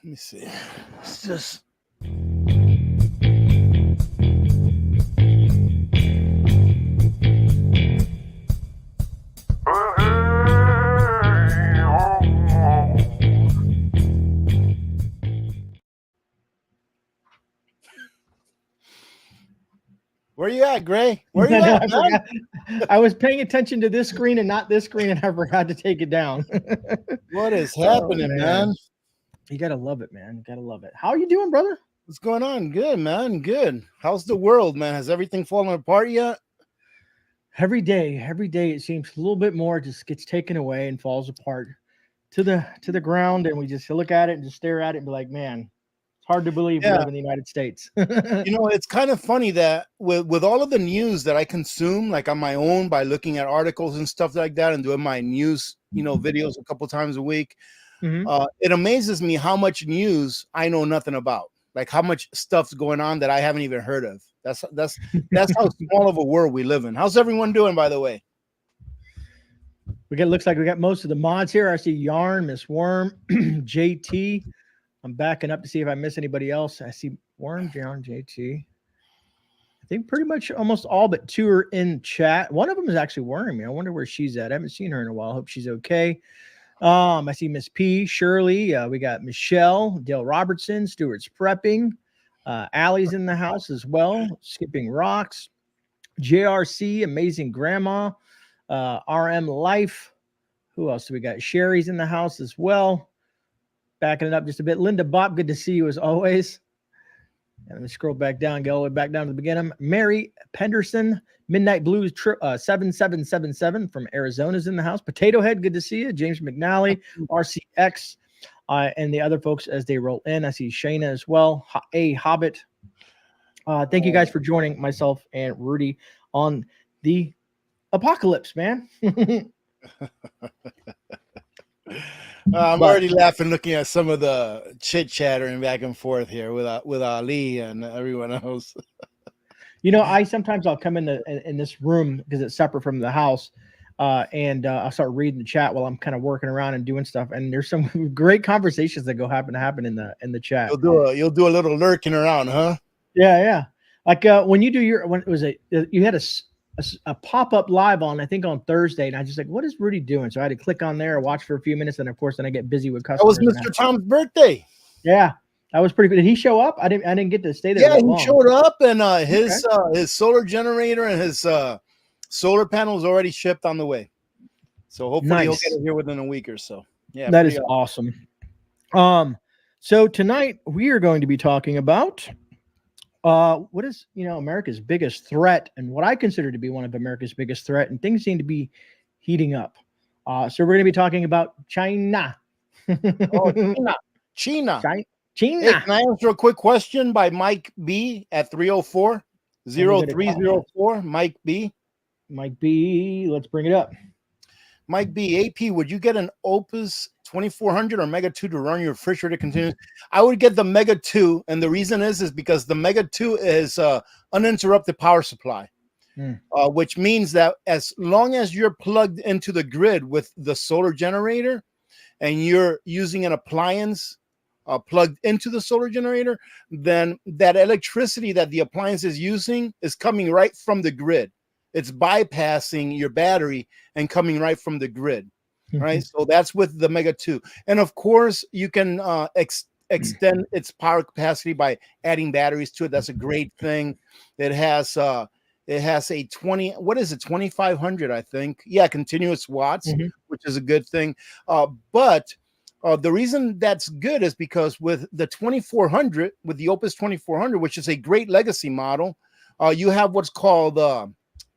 Let me see. It's just. Where you at, Gray? Where you at, man? I was paying attention to this screen and not this screen, and I forgot to take it down. What is happening, man? You gotta love it, man. You gotta love it. How are you doing, brother? What's going on? Good, man. Good. How's the world, man? Has everything fallen apart yet? Every day it seems a little bit more just gets taken away and falls apart to the ground, and we just look at it and just stare at it and be like, man, it's hard to believe we live in the United States. You know, it's kind of funny that with all of the news that I consume, like on my own by looking at articles and stuff like that and doing my news, videos a couple times a week, it amazes me how much news I know nothing about. Like how much stuff's going on that I haven't even heard of. That's how small of a world we live in. How's everyone doing, by the way? Looks like we got most of the mods here. I see Yarn, Miss Worm, JT. I'm backing up to see if I miss anybody else. I see Worm, Yarn, JT. I think pretty much almost all but two are in chat. One of them is actually worrying me. I wonder where she's at. I haven't seen her in a while. Hope she's okay. I see Miss P, Shirley. We got Michelle, Dale Robertson, Stewart's Prepping. Allie's in the house as well. Skipping Rocks. JRC, Amazing Grandma. RM Life. Who else do we got? Sherry's in the house as well. Backing it up just a bit. Linda Bob, good to see you as always. And let me scroll back down, go all the way back down to the beginning. Mary Penderson, Midnight Blues 7777 from Arizona's in the house. Potato Head, good to see you. James McNally, RCX, and the other folks as they roll in. I see Shayna as well. A Hobbit. Thank you guys for joining myself and Rudy on the apocalypse, man. I'm already laughing looking at some of the chit chattering back and forth here with Ali and everyone else. I'll come in this room because it's separate from the house, and I'll start reading the chat while I'm kind of working around and doing stuff. And there's some great conversations that happen in the chat. You'll do a little lurking around, huh? Yeah. Like when you do you had a pop-up live on, I think on Thursday, and I just like, what is Rudy doing? So I had to click on there, watch for a few minutes, and of course, then I get busy with customers. That was Mr. Tom's birthday. Yeah, that was pretty good. Did he show up? I didn't get to stay there. Yeah, he showed up, and his solar generator and his solar panels already shipped on the way. So hopefully he'll get it here within a week or so. Yeah, that is awesome. So tonight we are going to be talking about what is America's biggest threat, and what I consider to be one of America's biggest threat, and things seem to be heating up. So we're going to be talking about China. China. Hey, can I answer a quick question by Mike B at 304-0304? Mike B. Let's bring it up. Mike B, AP, would you get an Opus 2400 or Mega 2 to run your refrigerator continuously? I would get the Mega 2, and the reason is because the Mega 2 is uninterrupted power supply, which means that as long as you're plugged into the grid with the solar generator and you're using an appliance plugged into the solar generator, then that electricity that the appliance is using is coming right from the grid. It's bypassing your battery and coming right from the grid, right? So that's with the Mega 2. And of course, you can extend its power capacity by adding batteries to it. That's a great thing. It has a 2500, I think. Yeah, continuous watts, which is a good thing. But the reason that's good is because with the 2400, with the Opus 2400, which is a great legacy model, you have what's called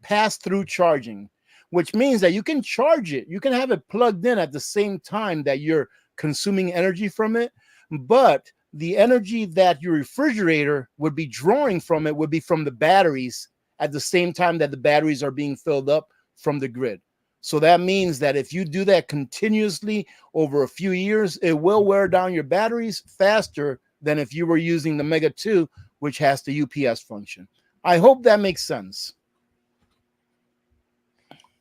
pass-through charging, which means that you can charge it. You can have it plugged in at the same time that you're consuming energy from it, but the energy that your refrigerator would be drawing from it would be from the batteries at the same time that the batteries are being filled up from the grid. So that means that if you do that continuously over a few years, it will wear down your batteries faster than if you were using the Mega 2, which has the UPS function. I hope that makes sense.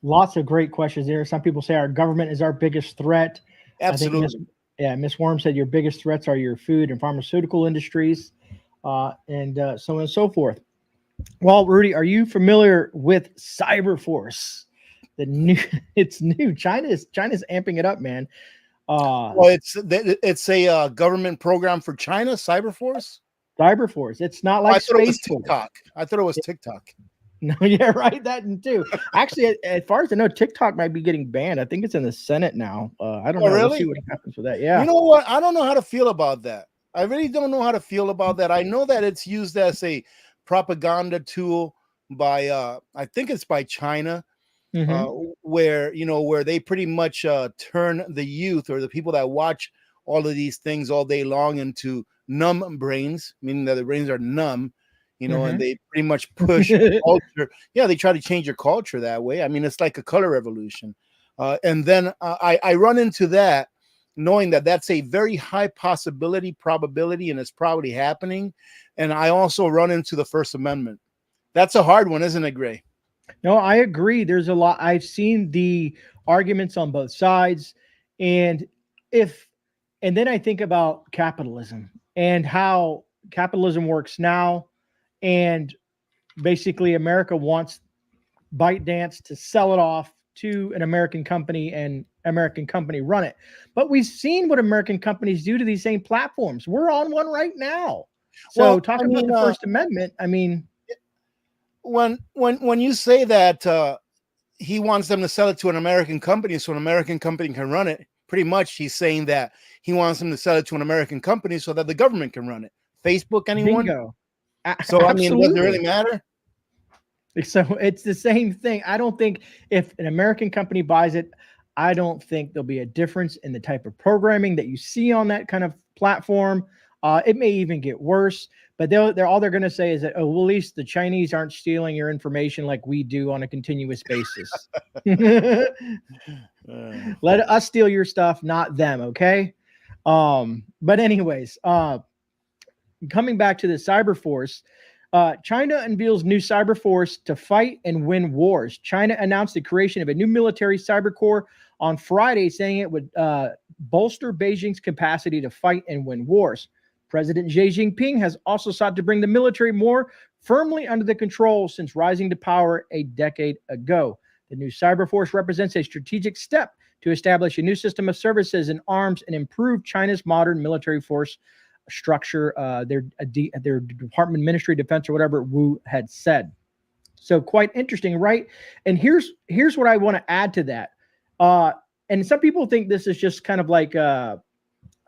Lots of great questions there. Some people say our government is our biggest threat. Absolutely. Yeah, Miss Worm said your biggest threats are your food and pharmaceutical industries, and so on and so forth. Well, Rudy, are you familiar with Cyberforce? The new, it's new. China's amping it up, man. Well, it's a government program for China, Cyberforce. Cyberforce. It's not Oh, I like thought it was Space Force. TikTok. I thought it was TikTok. No, yeah, right. That too. Actually, as far as I know, TikTok might be getting banned. I think it's in the Senate now. I don't Oh, know. We'll really? see what happens with that. Yeah. You know what? I don't know how to feel about that. I really don't know how to feel about that. I know that it's used as a propaganda tool by I think it's by China, uh, Mm-hmm. where where they pretty much turn the youth or the people that watch all of these things all day long into numb brains, meaning that their brains are numb, and they pretty much push a Mm-hmm. culture. Yeah, they try to change your culture that way. I mean, it's like a color revolution. And then I run into that knowing that that's a very high probability, and it's probably happening. And I also run into the First Amendment. That's a hard one, isn't it, Gray? No, I agree. There's a lot. I've seen the arguments on both sides. And if, and then I think about capitalism and how capitalism works now. And basically, America wants ByteDance to sell it off to an American company and American company run it. But we've seen what American companies do to these same platforms. We're on one right now. So Well, talk I about mean, the First Amendment. I mean, when you say that he wants them to sell it to an American company so an American company can run it, pretty much he's saying that he wants them to sell it to an American company so that the government can run it. Facebook, anyone? bingo. So I mean, does it Absolutely. really matter? So it's the same thing. I don't think if an American company buys it, I don't think there'll be a difference in the type of programming that you see on that kind of platform. It may even get worse, but they're all they're going to say is that, oh, well, at least the Chinese aren't stealing your information like we do on a continuous basis. Let us steal your stuff, not them. Okay. But anyways, coming back to the Cyberforce, China unveils new cyber force to fight and win wars. China announced the creation of a new military cyber corps on Friday, saying it would bolster Beijing's capacity to fight and win wars. President Xi Jinping has also sought to bring the military more firmly under the control since rising to power a decade ago. The new cyber force represents a strategic step to establish a new system of services and arms and improve China's modern military force structure, their Department Ministry of Defense or whatever Wu had said. So quite interesting, right? And here's what I want to add to that. And some people think this is just kind of like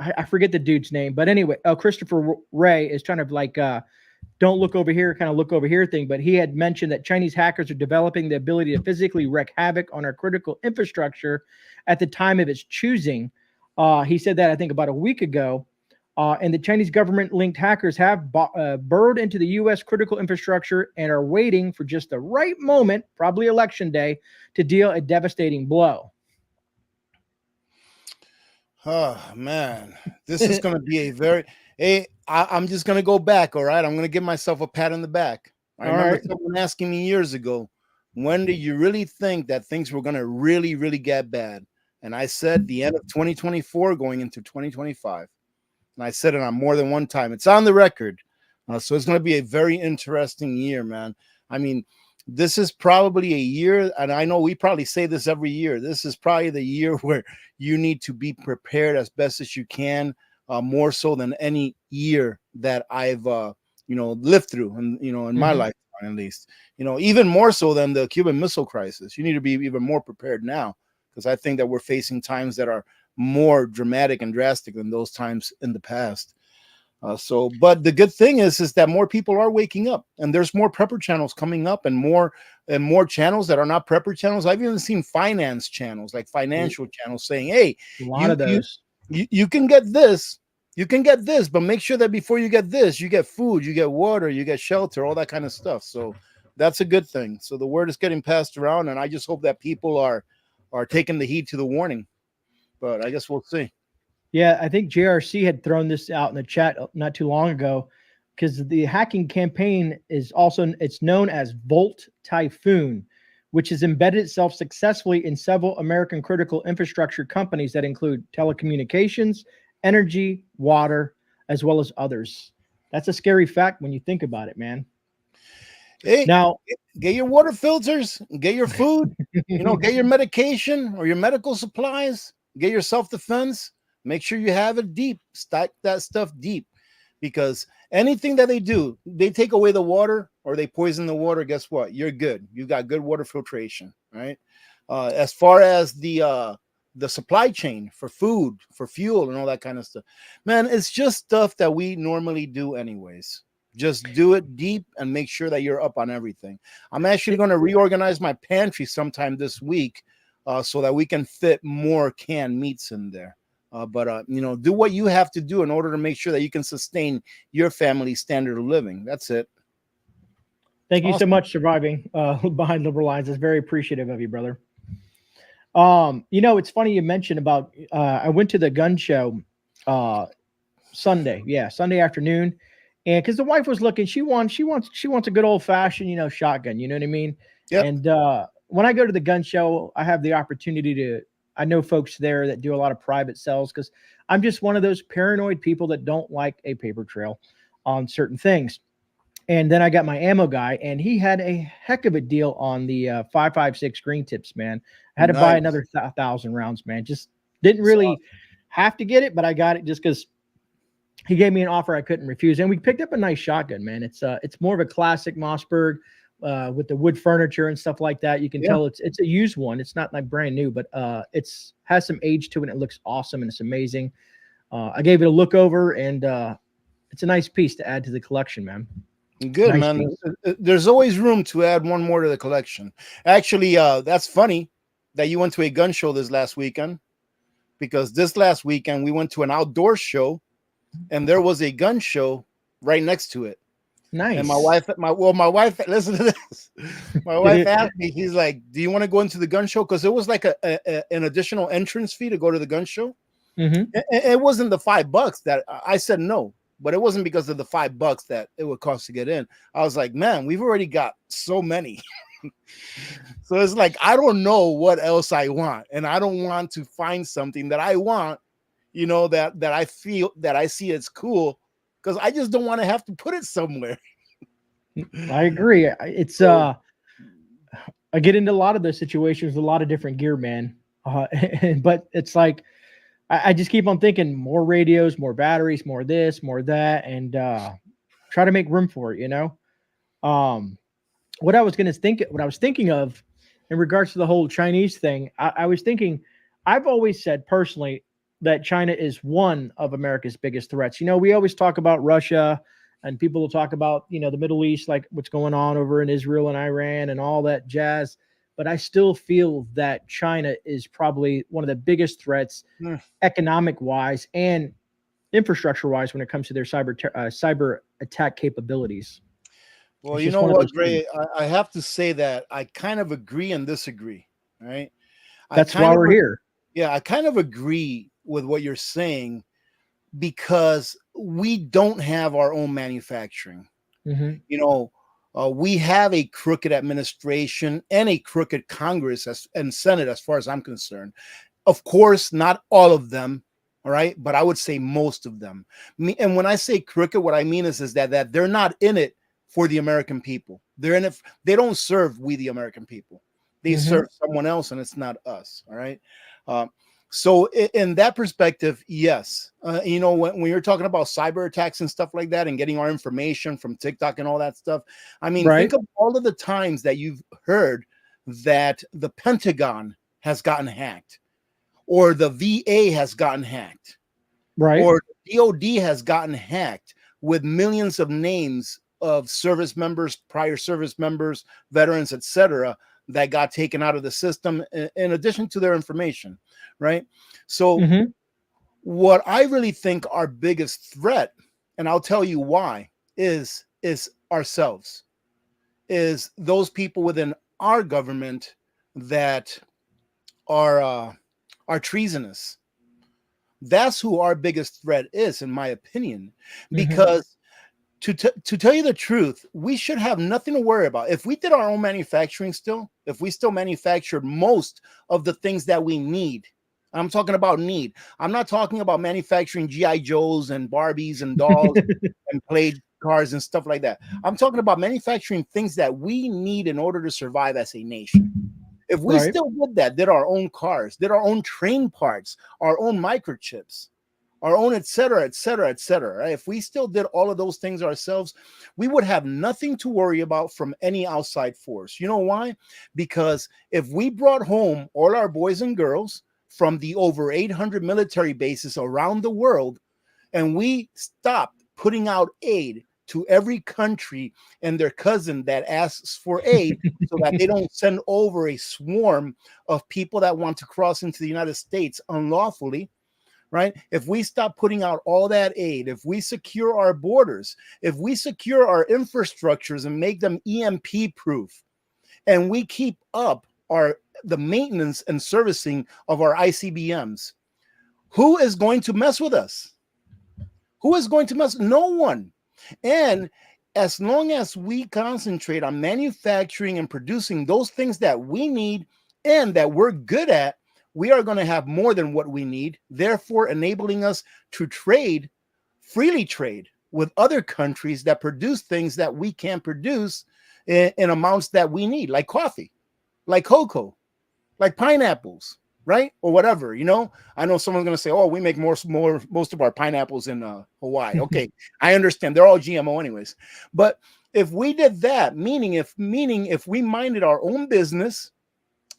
I forget the dude's name, but anyway, Christopher Wray is kind of like don't look over here, kind of look over here thing. But he had mentioned that Chinese hackers are developing the ability to physically wreak havoc on our critical infrastructure at the time of its choosing. He said that I think about a week ago. And the Chinese government-linked hackers have burrowed into the U.S. critical infrastructure and are waiting for just the right moment, probably election day, to deal a devastating blow. Oh man, this is going to be a very. Hey, I'm just going to go back. All right, I'm going to give myself a pat on the back. I remember someone asking me years ago, "When do you really think that things were going to really, really get bad?" And I said the end of 2024, going into 2025. And I said it on more than one time. It's on the record. So it's going to be a very interesting year, man. I mean, this is probably a year, and I know we probably say this every year. This is probably the year where you need to be prepared as best as you can, more so than any year that I've, lived through, and in my lifetime at least. Even more so than the Cuban Missile Crisis. You need to be even more prepared now, because I think that we're facing times that are more dramatic and drastic than those times in the past. But the good thing is that more people are waking up, and there's more prepper channels coming up, and more channels that are not prepper channels. I've even seen finance channels, like financial channels, saying, "Hey, a lot of those. You can get this, but make sure that before you get this, you get food, you get water, you get shelter, all that kind of stuff." So that's a good thing. So the word is getting passed around, and I just hope that people are taking the heed to the warning. But I guess we'll see. Yeah, I think JRC had thrown this out in the chat not too long ago, because the hacking campaign is also, it's known as Volt Typhoon, which has embedded itself successfully in several American critical infrastructure companies that include telecommunications, energy, water, as well as others. That's a scary fact when you think about it, man. Hey, Now, get your water filters, get your food, get your medication or your medical supplies, get your self-defense. Make sure you have it deep. Stack that stuff deep, because anything that they do, they take away the water or they poison the water. Guess what? You're good. You've got good water filtration, right? As far as the supply chain for food, for fuel, and all that kind of stuff, man, it's just stuff that we normally do anyways. Just do it deep and make sure that you're up on everything. I'm actually going to reorganize my pantry sometime this week, so that we can fit more canned meats in there. But do what you have to do in order to make sure that you can sustain your family's standard of living. That's it. thank you so much, surviving behind liberal lines. It's very appreciative of you, brother. It's funny you mentioned about I went to the gun show Sunday afternoon, and because the wife was looking, she wants a good old fashioned shotgun. You know what I mean? Yep. And when I go to the gun show, I have the opportunity to. I know folks there that do a lot of private sales, because I'm just one of those paranoid people that don't like a paper trail on certain things. And then I got my ammo guy, and he had a heck of a deal on the 5.56 green tips, man. I had to buy another 1,000 rounds, man. Just didn't really have to get it, but I got it just because he gave me an offer I couldn't refuse. And we picked up a nice shotgun, man. It's more of a classic Mossberg with the wood furniture and stuff like that. You can tell it's a used one. It's not like brand new, but it's has some age to it. And it looks awesome and it's amazing. I gave it a look over, and it's a nice piece to add to the collection, man. Good, nice, man. Piece. There's always room to add one more to the collection. Actually, that's funny that you went to a gun show this last weekend, because this last weekend we went to an outdoor show, and there was a gun show right next to it. Nice. And my wife, listen to this. My wife asked me, he's like, do you want to go into the gun show? Because it was like an additional entrance fee to go to the gun show. Mm-hmm. It wasn't the $5 that I said no, but it wasn't because of the $5 that it would cost to get in. I was like, man, we've already got so many. So it's like, I don't know what else I want. And I don't want to find something that I want, that I feel that I see it's cool, because I just don't want to have to put it somewhere. I agree. It's I get into a lot of those situations with a lot of different gear, man. But it's like I just keep on thinking more radios, more batteries, more this, more that, and try to make room for it. What I was thinking of in regards to the whole Chinese thing, I was thinking, I've always said personally that China is one of America's biggest threats. We always talk about Russia, and people will talk about, the Middle East, like what's going on over in Israel and Iran and all that jazz. But I still feel that China is probably one of the biggest threats, economic wise and infrastructure wise, when it comes to their cyber attack capabilities. Well, you know what, Gray, I have to say that I kind of agree and disagree. Right? That's why we're here. Yeah, I kind of agree with what you're saying, because we don't have our own manufacturing. Mm-hmm. We have a crooked administration and a crooked Congress and Senate, as far as I'm concerned. Of course, not all of them, all right, but I would say most of them. And when I say crooked, what I mean is that they're not in it for the American people. They're in it. They don't serve we the American people. They serve someone else, and it's not us. All right. So in that perspective, yes, when you're talking about cyber attacks and stuff like that, and getting our information from TikTok and all that stuff, I mean, think of all of the times that you've heard that the Pentagon has gotten hacked, or the VA has gotten hacked, right? Or the DOD has gotten hacked with millions of names of service members, prior service members, veterans, etc., that got taken out of the system, in addition to their information, right? So what I really think our biggest threat, and I'll tell you why, is ourselves, is those people within our government that are treasonous. That's who our biggest threat is, in my opinion, because to tell you the truth, we should have nothing to worry about. If we did our own manufacturing still, if we still manufactured most of the things that we need, I'm talking about need. I'm not talking about manufacturing G.I. Joes and Barbies and dolls and play cars and stuff like that. I'm talking about manufacturing things that we need in order to survive as a nation. If we still did that, did our own cars, did our own train parts, our own microchips, our own, et cetera, et cetera, et cetera. Right? If we still did all of those things ourselves, we would have nothing to worry about from any outside force. You know why? Because if we brought home all our boys and girls from the over 800 military bases around the world, and we stopped putting out aid to every country and their cousin that asks for aid so that they don't send over a swarm of people that want to cross into the United States unlawfully, right? If we stop putting out all that aid, if we secure our borders, if we secure our infrastructures and make them EMP proof, and we keep up the maintenance and servicing of our ICBMs, who is going to mess with us? Who is going to mess? No one. And as long as we concentrate on manufacturing and producing those things that we need and that we're good at, we are going to have more than what we need, therefore enabling us to freely trade with other countries that produce things that we can't produce in amounts that we need, like coffee, like cocoa, like pineapples, right? Or whatever, you know. I know someone's going to say, oh, we make most of our pineapples in Hawaii. Okay, I understand. They're all GMO anyways. But if we did that, meaning if we minded our own business,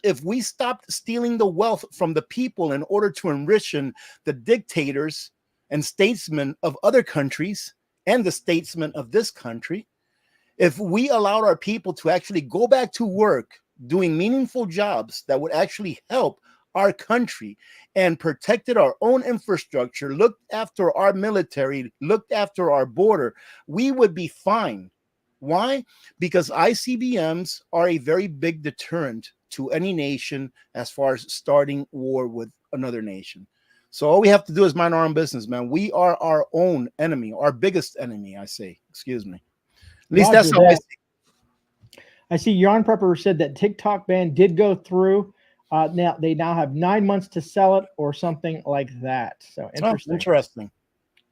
if we stopped stealing the wealth from the people in order to enrich the dictators and statesmen of other countries and the statesmen of this country, if we allowed our people to actually go back to work doing meaningful jobs that would actually help our country and protected our own infrastructure, looked after our military, looked after our border, we would be fine. Why? Because ICBMs are a very big deterrent to any nation as far as starting war with another nation. So all we have to do is mind our own business, man. We are our own enemy, our biggest enemy, I say. Excuse me. At least that's how I see it. I see Yarn Prepper said that TikTok ban did go through. Now they have 9 months to sell it or something like that. So interesting. Interesting.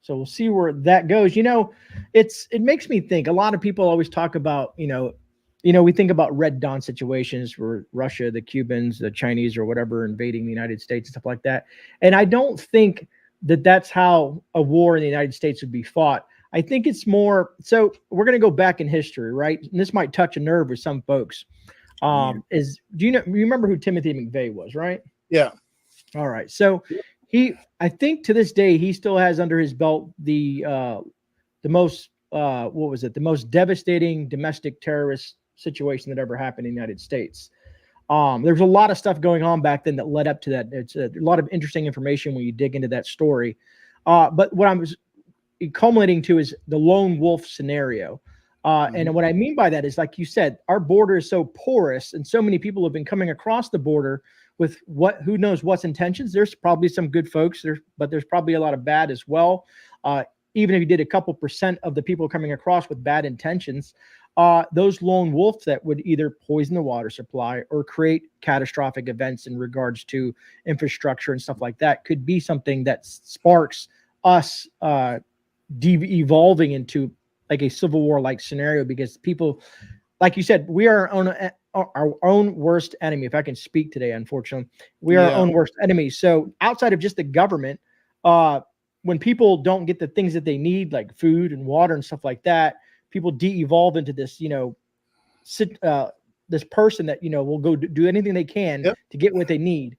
So we'll see where that goes. You know, it makes me think. A lot of people always talk about, we think about Red Dawn situations where Russia, the Cubans, the Chinese, or whatever invading the United States and stuff like that. And I don't think that that's how a war in the United States would be fought. I think it's more. So we're going to go back in history, right? And this might touch a nerve with some folks. Do you remember who Timothy McVeigh was, right? Yeah. All right. So I think to this day, he still has under his belt the most the most devastating domestic terrorist situation that ever happened in the United States. There's a lot of stuff going on back then that led up to that. It's a lot of interesting information when you dig into that story. But what I'm culminating to is the lone wolf scenario. And what I mean by that is, like you said, our border is so porous and so many people have been coming across the border with who knows what's intentions. There's probably some good folks there, but there's probably a lot of bad as well. Even if you did a couple % of the people coming across with bad intentions, those lone wolves that would either poison the water supply or create catastrophic events in regards to infrastructure and stuff like that could be something that sparks us evolving into like a civil war like scenario, because people, like you said, we are our own worst enemy. If I can speak today, unfortunately, we are our own worst enemy. So outside of just the government, when people don't get the things that they need, like food and water and stuff like that, people de-evolve into this, this person that, will go do anything they can to get what they need.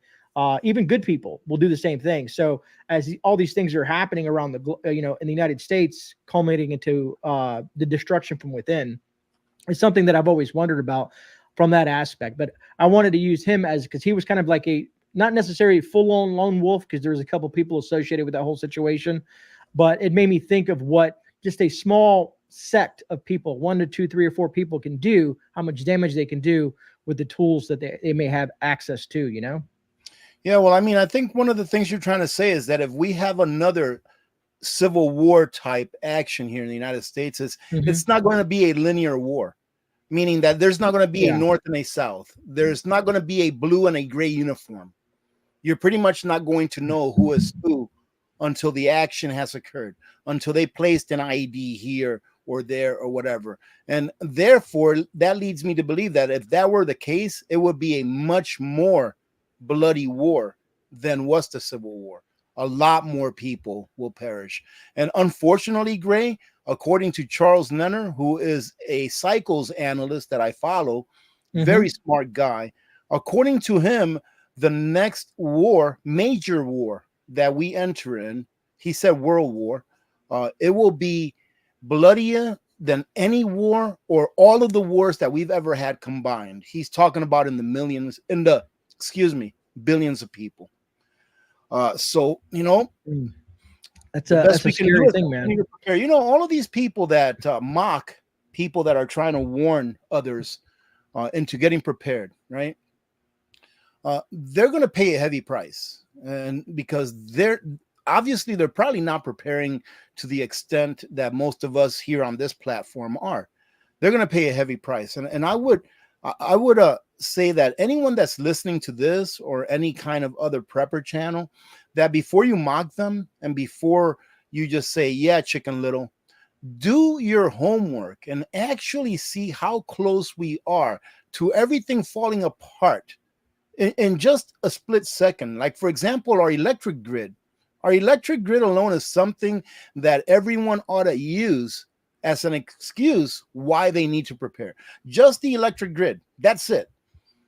Even good people will do the same thing. So as all these things are happening around in the United States, culminating into the destruction from within, is something that I've always wondered about from that aspect. But I wanted to use him because he was kind of like not necessarily full-on lone wolf, because there was a couple people associated with that whole situation, but it made me think of what just a small sect of people, 1 to 2, 3, or 4 people can do, how much damage they can do with the tools that they may have access to, Yeah, well, I mean, I think one of the things you're trying to say is that if we have another civil war type action here in the United States is it's not going to be a linear war, meaning that there's not going to be a North and a South. There's not going to be a blue and a gray uniform. You're pretty much not going to know who is who until the action has occurred, until they placed an ID here or there or whatever. And therefore, that leads me to believe that if that were the case, it would be a much more bloody war than was the Civil War. A lot more people will perish. And unfortunately, Gray, according to Charles Nenner, who is a cycles analyst that I follow, very smart guy, according to him, the next war, major war that we enter in, he said World War, it will be bloodier than any war or all of the wars that we've ever had combined. He's talking about in the millions, billions of people. So, you know, that's a scary thing, man. You know, all of these people that mock people that are trying to warn others into getting prepared, right? They're going to pay a heavy price, and because they're probably not preparing to the extent that most of us here on this platform are. They're going to pay a heavy price, and I would say that anyone that's listening to this or any kind of other prepper channel, that before you mock them and before you just say, yeah, Chicken Little, do your homework and actually see how close we are to everything falling apart in just a split second. Like, for example, our electric grid. Our electric grid alone is something that everyone ought to use as an excuse why they need to prepare. Just the electric grid. That's it.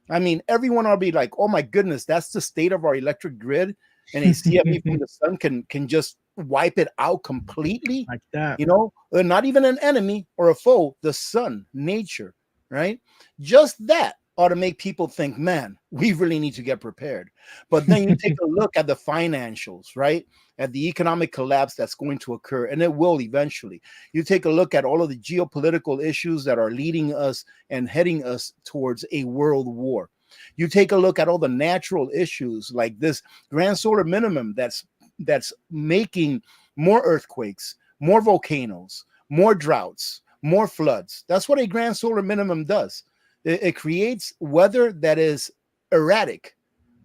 I mean, everyone ought to be like, oh my goodness, that's the state of our electric grid. And a CFE from the sun can just wipe it out completely. Like that. You know, not even an enemy or a foe, the sun, nature, right? Just that ought to make people think, man, we really need to get prepared. But then you take a look at the financials, right? At the economic collapse that's going to occur, and it will eventually. You take a look at all of the geopolitical issues that are leading us and heading us towards a world war. You take a look at all the natural issues like this grand solar minimum that's making more earthquakes, more volcanoes, more droughts, more floods. That's what a grand solar minimum does. It creates weather that is erratic,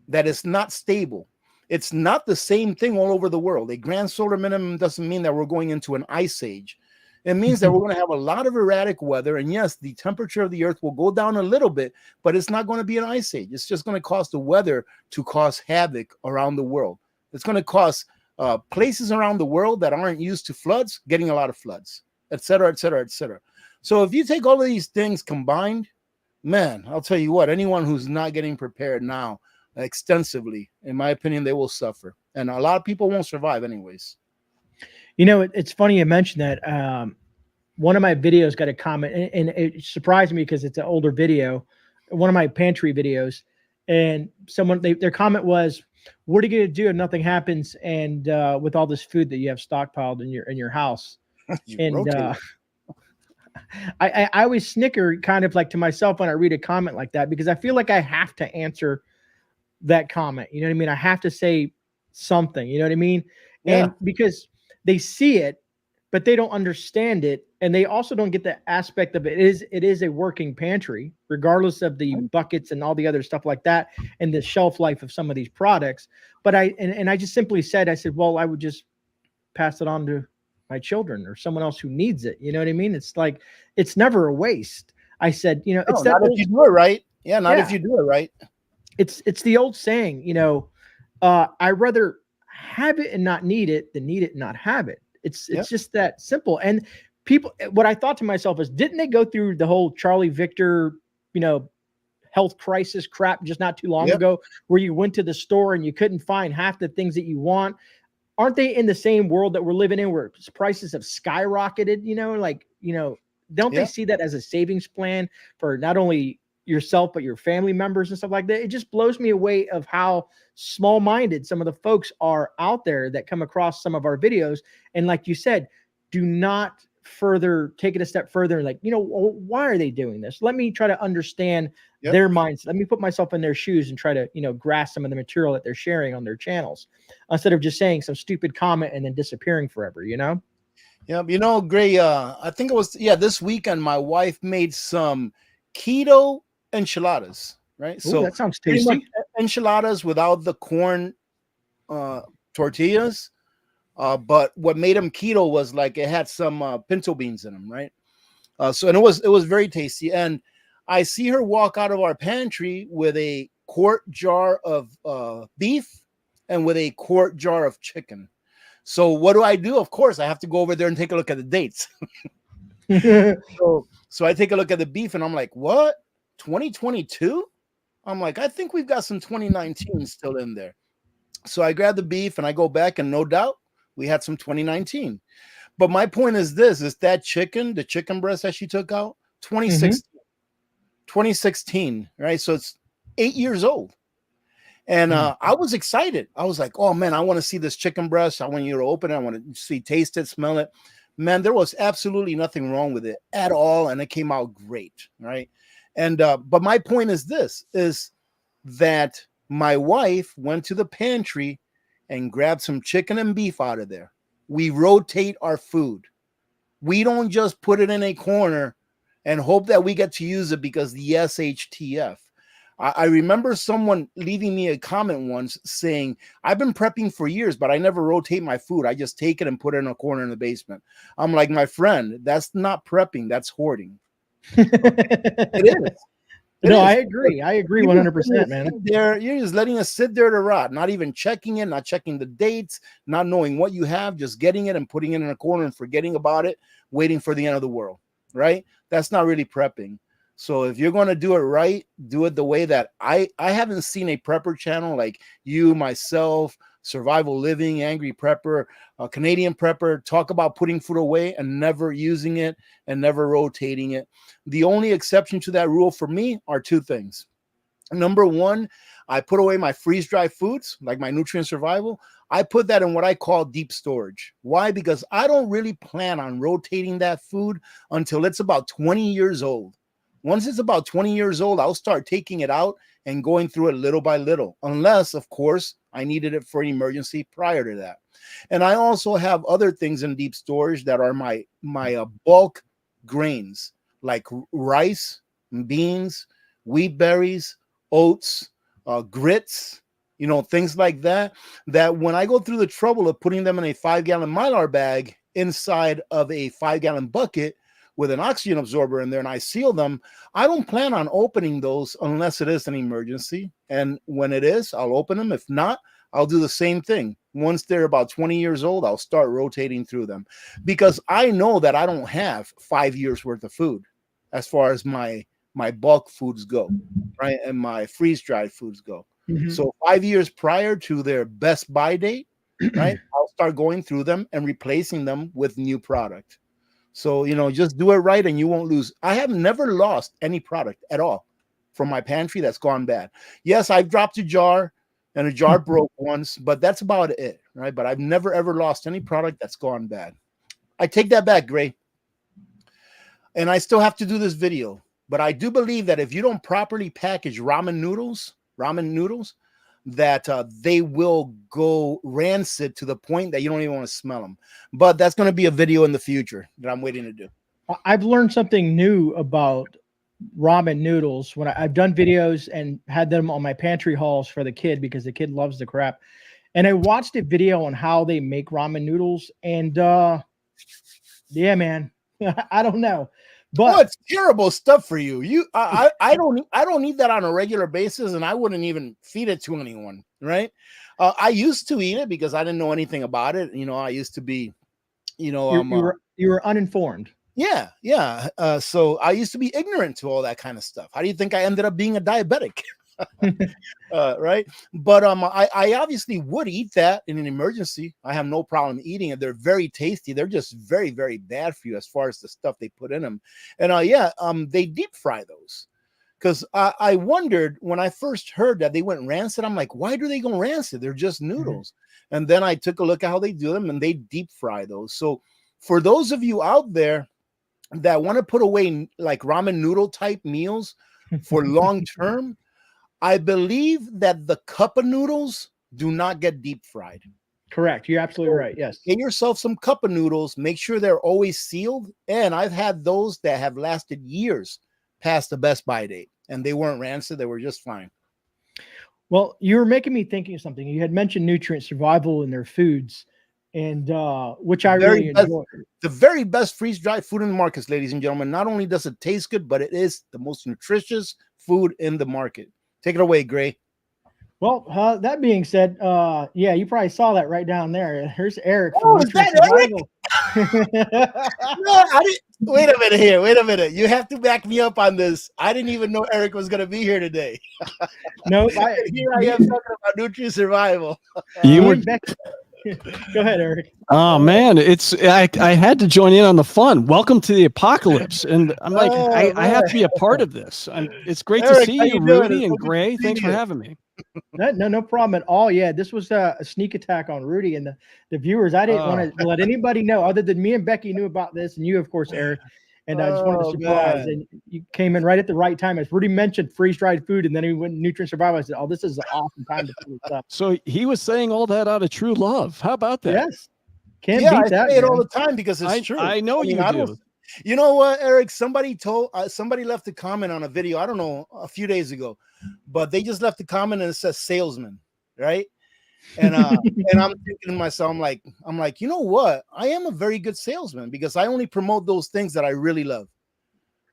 that is not stable. It's not the same thing all over the world. A grand solar minimum doesn't mean that we're going into an ice age. It means that we're going to have a lot of erratic weather. And yes, the temperature of the earth will go down a little bit, but it's not going to be an ice age. It's just going to cause the weather to cause havoc around the world. It's going to cause places around the world that aren't used to floods getting a lot of floods, et cetera, et cetera, et cetera. So if you take all of these things combined, man, I'll tell you what, anyone who's not getting prepared now extensively, in my opinion, they will suffer. And a lot of people won't survive anyways. You know, it's funny you mentioned that. One of my videos got a comment, and it surprised me because it's an older video, one of my pantry videos. And their comment was, what are you going to do if nothing happens and with all this food that you have stockpiled in your house? I always snicker kind of like to myself when I read a comment like that, because I feel like I have to answer that comment. You know what I mean? I have to say something, you know what I mean? Yeah. And because they see it, but they don't understand it. And they also don't get the aspect of it is a working pantry, regardless of the buckets and all the other stuff like that, and the shelf life of some of these products. But I just simply said, well, I would just pass it on to my children or someone else who needs it. You know what I mean? It's like, it's never a waste. I said, you know, it's not if you do it right. Yeah. If you do it right. It's the old saying, you know, I'd rather have it and not need it than need it and not have it. It's just that simple. And people, what I thought to myself is, didn't they go through the whole Charlie Victor, you know, health crisis crap just not too long ago, where you went to the store and you couldn't find half the things that you want? Aren't they in the same world that we're living in, where prices have skyrocketed? You know, like, you know, don't they see that as a savings plan for not only yourself, but your family members and stuff like that? It just blows me away of how small-minded some of the folks are out there that come across some of our videos. And like you said, do not further, take it a step further, and like, why are they doing this? Let me try to understand Yep. their mindset. Let me put myself in their shoes and try to, grasp some of the material that they're sharing on their channels, instead of just saying some stupid comment and then disappearing forever, Yeah, Grey, I think it was this weekend my wife made some keto enchiladas, right? Oh, So that sounds pretty much tasty. enchiladas without the corn tortillas. But what made them keto was like it had some pinto beans in them, right? So and it was very tasty. And I see her walk out of our pantry with a quart jar of beef and with a quart jar of chicken. So what do? Of course, I have to go over there and take a look at the dates. So I take a look at the beef and I'm like, what? 2022? I'm like, I think we've got some 2019 still in there. So I grab the beef and I go back, and no doubt we had some 2019. But my point is this, is that chicken, the chicken breast that she took out, 2016, 2016, right? So it's 8 years old. And I was excited. I was like, oh man, I want to see this chicken breast. I want you to open it. I want to see, taste it, smell it. Man, there was absolutely nothing wrong with it at all. And it came out great, right? And but my point is this, is that my wife went to the pantry and grabbed some chicken and beef out of there. We rotate our food. We don't just put it in a corner and hope that we get to use it because the SHTF. I remember someone leaving me a comment once saying, I've been prepping for years, but I never rotate my food. I just take it and put it in a corner in the basement. I'm like, my friend, that's not prepping. That's hoarding. It is. I agree. I agree 100%, man. You're just letting it sit there to rot, not even checking it, not checking the dates, not knowing what you have, just getting it and putting it in a corner and forgetting about it, waiting for the end of the world, right? That's not really prepping. So if you're going to do it right, do it the way that I haven't seen a prepper channel like you, myself, Survival Living, Angry Prepper, Canadian Prepper, talk about putting food away and never using it and never rotating it. The only exception to that rule for me are two things. Number one, I put away my freeze-dried foods, like my nutrient survival. I put that in what I call deep storage. Why? Because I don't really plan on rotating that food until it's about 20 years old. Once it's about 20 years old, I'll start taking it out and going through it little by little, unless, of course, I needed it for an emergency prior to that. And I also have other things in deep storage that are my bulk grains, like rice, beans, wheat berries, oats, grits, things like that, that when I go through the trouble of putting them in a 5-gallon Mylar bag inside of a 5-gallon bucket with an oxygen absorber in there and I seal them, I don't plan on opening those unless it is an emergency. And when it is, I'll open them. If not, I'll do the same thing. Once they're about 20 years old, I'll start rotating through them because I know that I don't have 5 years worth of food as far as my bulk foods go, right? And my freeze-dried foods go. So 5 years prior to their best buy date, right, I'll start going through them and replacing them with new product. So, just do it right and you won't lose. I have never lost any product at all from my pantry that's gone bad. Yes, I've dropped a jar and a jar broke once, but that's about it, right? But I've never, ever lost any product that's gone bad. I take that back, Grey. And I still have to do this video. But I do believe that if you don't properly package ramen noodles, that they will go rancid to the point that you don't even want to smell them. But that's going to be a video in the future that I'm waiting to do. I've learned something new about ramen noodles when I've done videos and had them on my pantry hauls for the kid because the kid loves the crap. And I watched a video on how they make ramen noodles. And yeah, man, I don't know. But it's terrible stuff for you. I don't need that on a regular basis, and I wouldn't even feed it to anyone, right? I used to eat it because I didn't know anything about it. I used to be, you were uninformed. Yeah. So I used to be ignorant to all that kind of stuff. How do you think I ended up being a diabetic? Right. But I obviously would eat that in an emergency. I have no problem eating it. They're very tasty. They're just very, very bad for you as far as the stuff they put in them. And they deep fry those. Because I wondered when I first heard that they went rancid, I'm like, why do they go rancid? They're just noodles. And then I took a look at how they do them and they deep fry those. So for those of you out there that want to put away like ramen noodle type meals for long term, I believe that the cup of noodles do not get deep fried. Correct. You're absolutely right. Yes. Get yourself some cup of noodles. Make sure they're always sealed. And I've had those that have lasted years past the best by date, and they weren't rancid. They were just fine. Well, you were making me thinking of something. You had mentioned nutrient survival in their foods, and which I really enjoy. The very best freeze-dried food in the market, ladies and gentlemen. Not only does it taste good, but it is the most nutritious food in the market. Take it away, Grey. Well, that being said, yeah, you probably saw that right down there. Here's Eric. Oh, is that Eric? No, I didn't. Wait a minute here. Wait a minute. You have to back me up on this. I didn't even know Eric was going to be here today. No, here I am talking about nutrient survival. You were. Go ahead, Eric. Oh man, I had to join in on the fun. Welcome to the apocalypse, and I'm like, I have to be a part of this. It's great Eric, to see you, Rudy and Grey. Thanks for having me. No problem at all. Yeah, this was a sneak attack on Rudy and the viewers. I didn't want to let anybody know, other than me and Becky knew about this, and you, of course, Eric. And I just wanted to surprise. Man. And you came in right at the right time. As Rudy mentioned freeze-dried food, and then he went nutrient survival. I said, "Oh, this is an awesome time to put this up." So he was saying all that out of true love. How about that? Yes, can't beat that. I say it all the time because it's true. I know you do. You know what, Eric? Somebody left a comment on a video. I don't know, a few days ago, but they just left a comment and it says salesman, right? And and I'm thinking to myself, I'm like, you know what? I am a very good salesman because I only promote those things that I really love.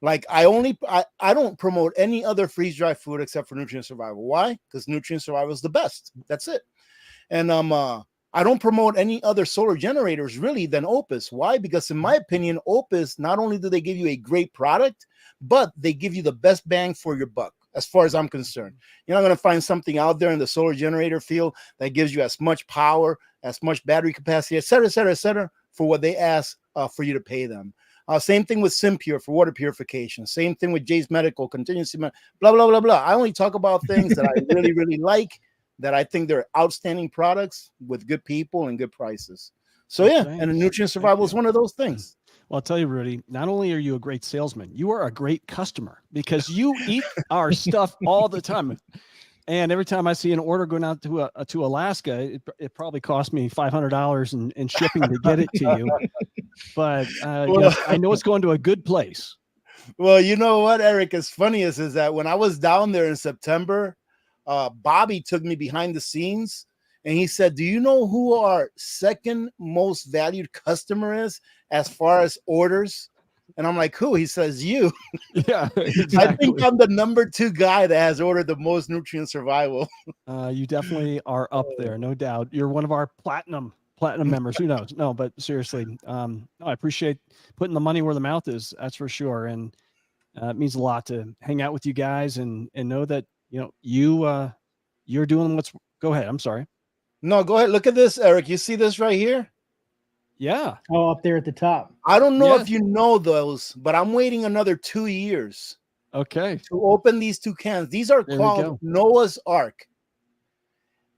Like I don't promote any other freeze-dried food except for nutrient survival. Why? Because nutrient survival is the best. That's it. And I don't promote any other solar generators really than Opus. Why? Because in my opinion, Opus, not only do they give you a great product, but they give you the best bang for your buck. As far as I'm concerned, you're not going to find something out there in the solar generator field that gives you as much power, as much battery capacity, et cetera, for what they ask for you to pay them. Same thing with SimPure for water purification. Same thing with Jay's Medical, Contingency, blah, blah, blah, blah. I only talk about things that I really, really like, that I think they're outstanding products with good people and good prices. So, yeah, and the nutrient survival is one of those things. Well, I'll tell you, Rudy, not only are you a great salesman, you are a great customer because you eat our stuff all the time. And every time I see an order going out to Alaska, it probably cost me $500 in shipping to get it to you. But I know it's going to a good place. Well, you know what, Eric, is funny is that when I was down there in September, Bobby took me behind the scenes. And he said, do you know who our second most valued customer is as far as orders? And I'm like, who? He says, you. Yeah, exactly. I think I'm the number 2 guy that has ordered the most nutrient survival. You definitely are up there, no doubt. You're one of our platinum members. Who knows? No, but seriously, I appreciate putting the money where the mouth is. That's for sure. And it means a lot to hang out with you guys and know that, you're doing what's, go ahead. I'm sorry. No, go ahead. Look at this, Eric. You see this right here? Yeah. Oh, up there at the top. I don't know if you know those, but I'm waiting another 2 years. Okay. To open these 2 cans. These are called Noah's Ark.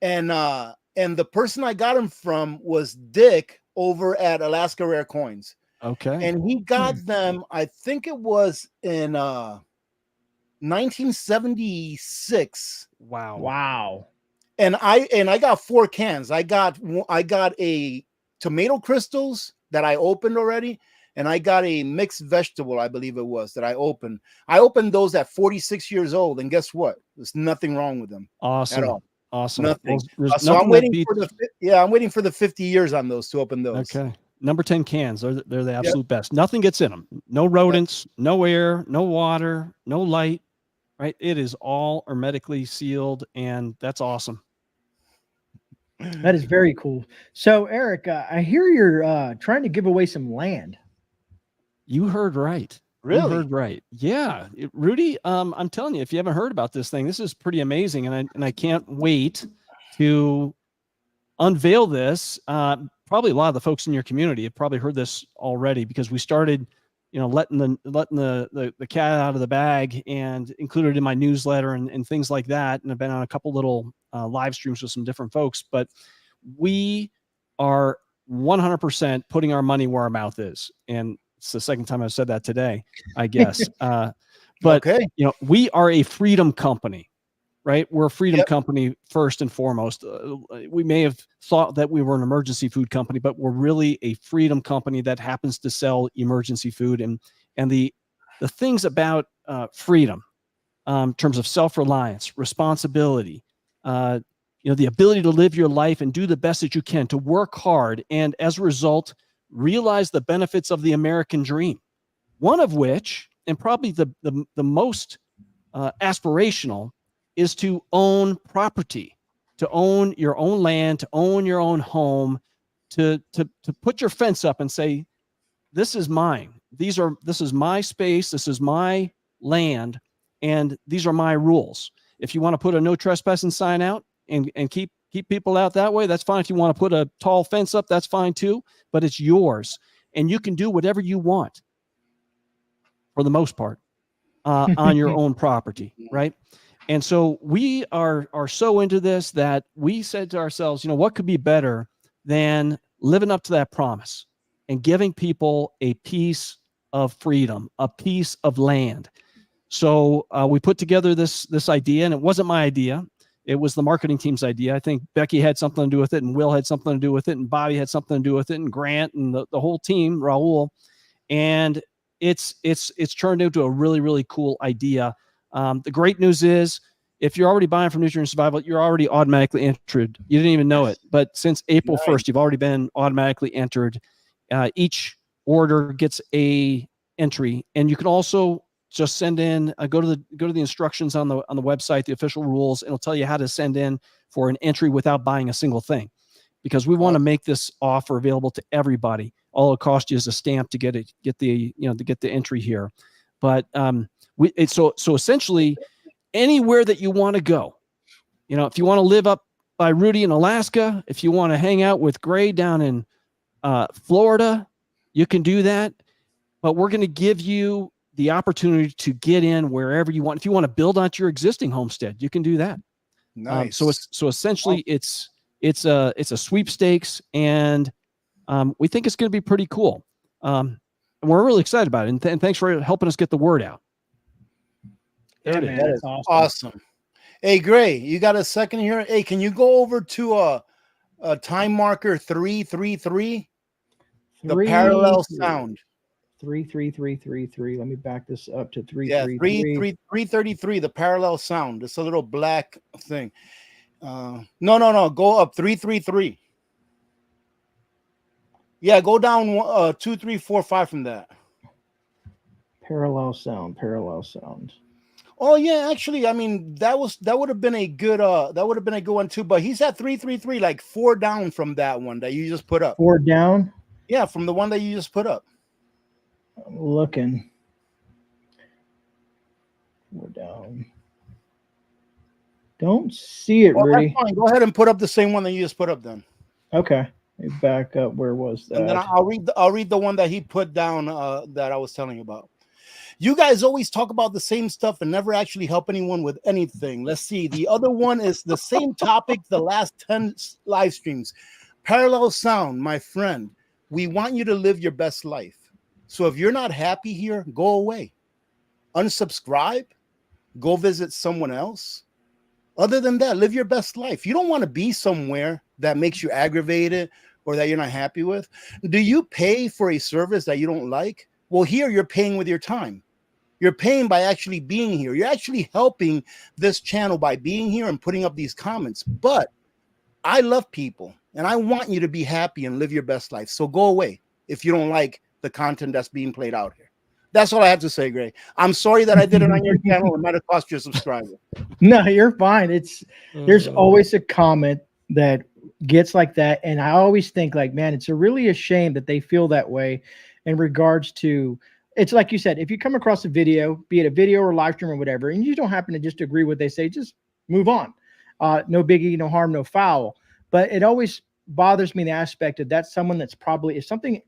And the person I got them from was Dick over at Alaska Rare Coins. Okay. And he got them, I think it was in 1976. Wow. And I got 4 cans. I got a tomato crystals that I opened already, and I got a mixed vegetable, I believe it was, that I opened. I opened those at 46 years old, and guess what? There's nothing wrong with them. Awesome. At all. Awesome. Nothing. Well, So I'm waiting for the 50 years on those to open those. Okay. Number 10 cans. They're the absolute best. Nothing gets in them. No rodents, no air, no water, no light. Right? It is all hermetically sealed, and that's awesome. That is very cool. So, Eric, I hear you're trying to give away some land. You heard right. Really? You heard right. Yeah. Rudy, I'm telling you, if you haven't heard about this thing, this is pretty amazing, and I can't wait to unveil this. Probably a lot of the folks in your community have probably heard this already because we started letting the cat out of the bag and included in my newsletter and things like that. And I've been on a couple little live streams with some different folks, but we are 100% putting our money where our mouth is. And it's the second time I've said that today, I guess. But Okay. you know, we are a freedom company, right? We're a freedom Yep. company first and foremost. We may have thought that we were an emergency food company, but we're really a freedom company that happens to sell emergency food. And the things about freedom, in terms of self-reliance, responsibility, you know, the ability to live your life and do the best that you can, to work hard, and as a result, realize the benefits of the American dream. One of which, and probably the most aspirational, is to own property, to own your own land, to own your own home, to put your fence up and say, this is mine. This is my space. This is my land. And these are my rules. If you want to put a no trespassing sign out and keep people out that way, that's fine. If you want to put a tall fence up, that's fine too, but it's yours. And you can do whatever you want, for the most part, on your own property, right? And so we are so into this that we said to ourselves, you know, what could be better than living up to that promise and giving people a piece of freedom, a piece of land. So we put together this idea, and it wasn't my idea. It was the marketing team's idea. I think Becky had something to do with it, and Will had something to do with it, and Bobby had something to do with it, and Grant and the whole team, Raul. And it's turned into a really, really cool idea. The great news is, if you're already buying from Nutrient Survival, you're already automatically entered. You didn't even know it, but since April 1st, you've already been automatically entered. Each order gets a entry, and you can also just send in, go to the instructions on the website, the official rules, and it'll tell you how to send in for an entry without buying a single thing, because we want to make this offer available to everybody. All it costs you is a stamp to get the entry here. But so essentially, anywhere that you want to go, you know, if you want to live up by Rudy in Alaska, if you want to hang out with Grey down in Florida, you can do that. But we're going to give you the opportunity to get in wherever you want. If you want to build onto your existing homestead, you can do that. Nice. So essentially, it's a sweepstakes, and we think it's going to be pretty cool. And we're really excited about it. And thanks for helping us get the word out. Yeah, man, that's awesome. Hey, Grey, you got a second here? Hey, can you go over to a time marker 333? The parallel sound. 33333. Let me back this up to 333. The parallel sound. It's a little black thing. No. Go up 333. Yeah, go down 2, 3, 4, 5 from that. Parallel sound. Oh yeah, actually, I mean that would have been a good one too. But he's at 333, like 4 down from that one that you just put up. 4 down. Yeah, from the one that you just put up. I'm looking. 4 down. Don't see it, Rudy. That's fine. Go ahead and put up the same one that you just put up then. Okay. Let me back up. Where was that? And then I'll read the one that he put down that I was telling you about. You guys always talk about the same stuff and never actually help anyone with anything. Let's see. The other one is the same topic the last 10 live streams. Parallel sound, my friend. We want you to live your best life. So if you're not happy here, go away. Unsubscribe. Go visit someone else. Other than that, live your best life. You don't want to be somewhere that makes you aggravated or that you're not happy with. Do you pay for a service that you don't like? Well, here you're paying with your time. You're paying by actually being here. You're actually helping this channel by being here and putting up these comments. But I love people, and I want you to be happy and live your best life. So go away if you don't like the content that's being played out here. That's all I have to say, Grey. I'm sorry that I did it on your channel. It might have cost you a subscriber. No, you're fine. There's always a comment that gets like that. And I always think, like, man, it's really a shame that they feel that way in regards to, it's like you said, if you come across a video, be it a video or live stream or whatever, and you don't happen to just agree with what they say, just move on. No biggie, no harm, no foul. But it always bothers me the aspect of that's someone that's probably, if something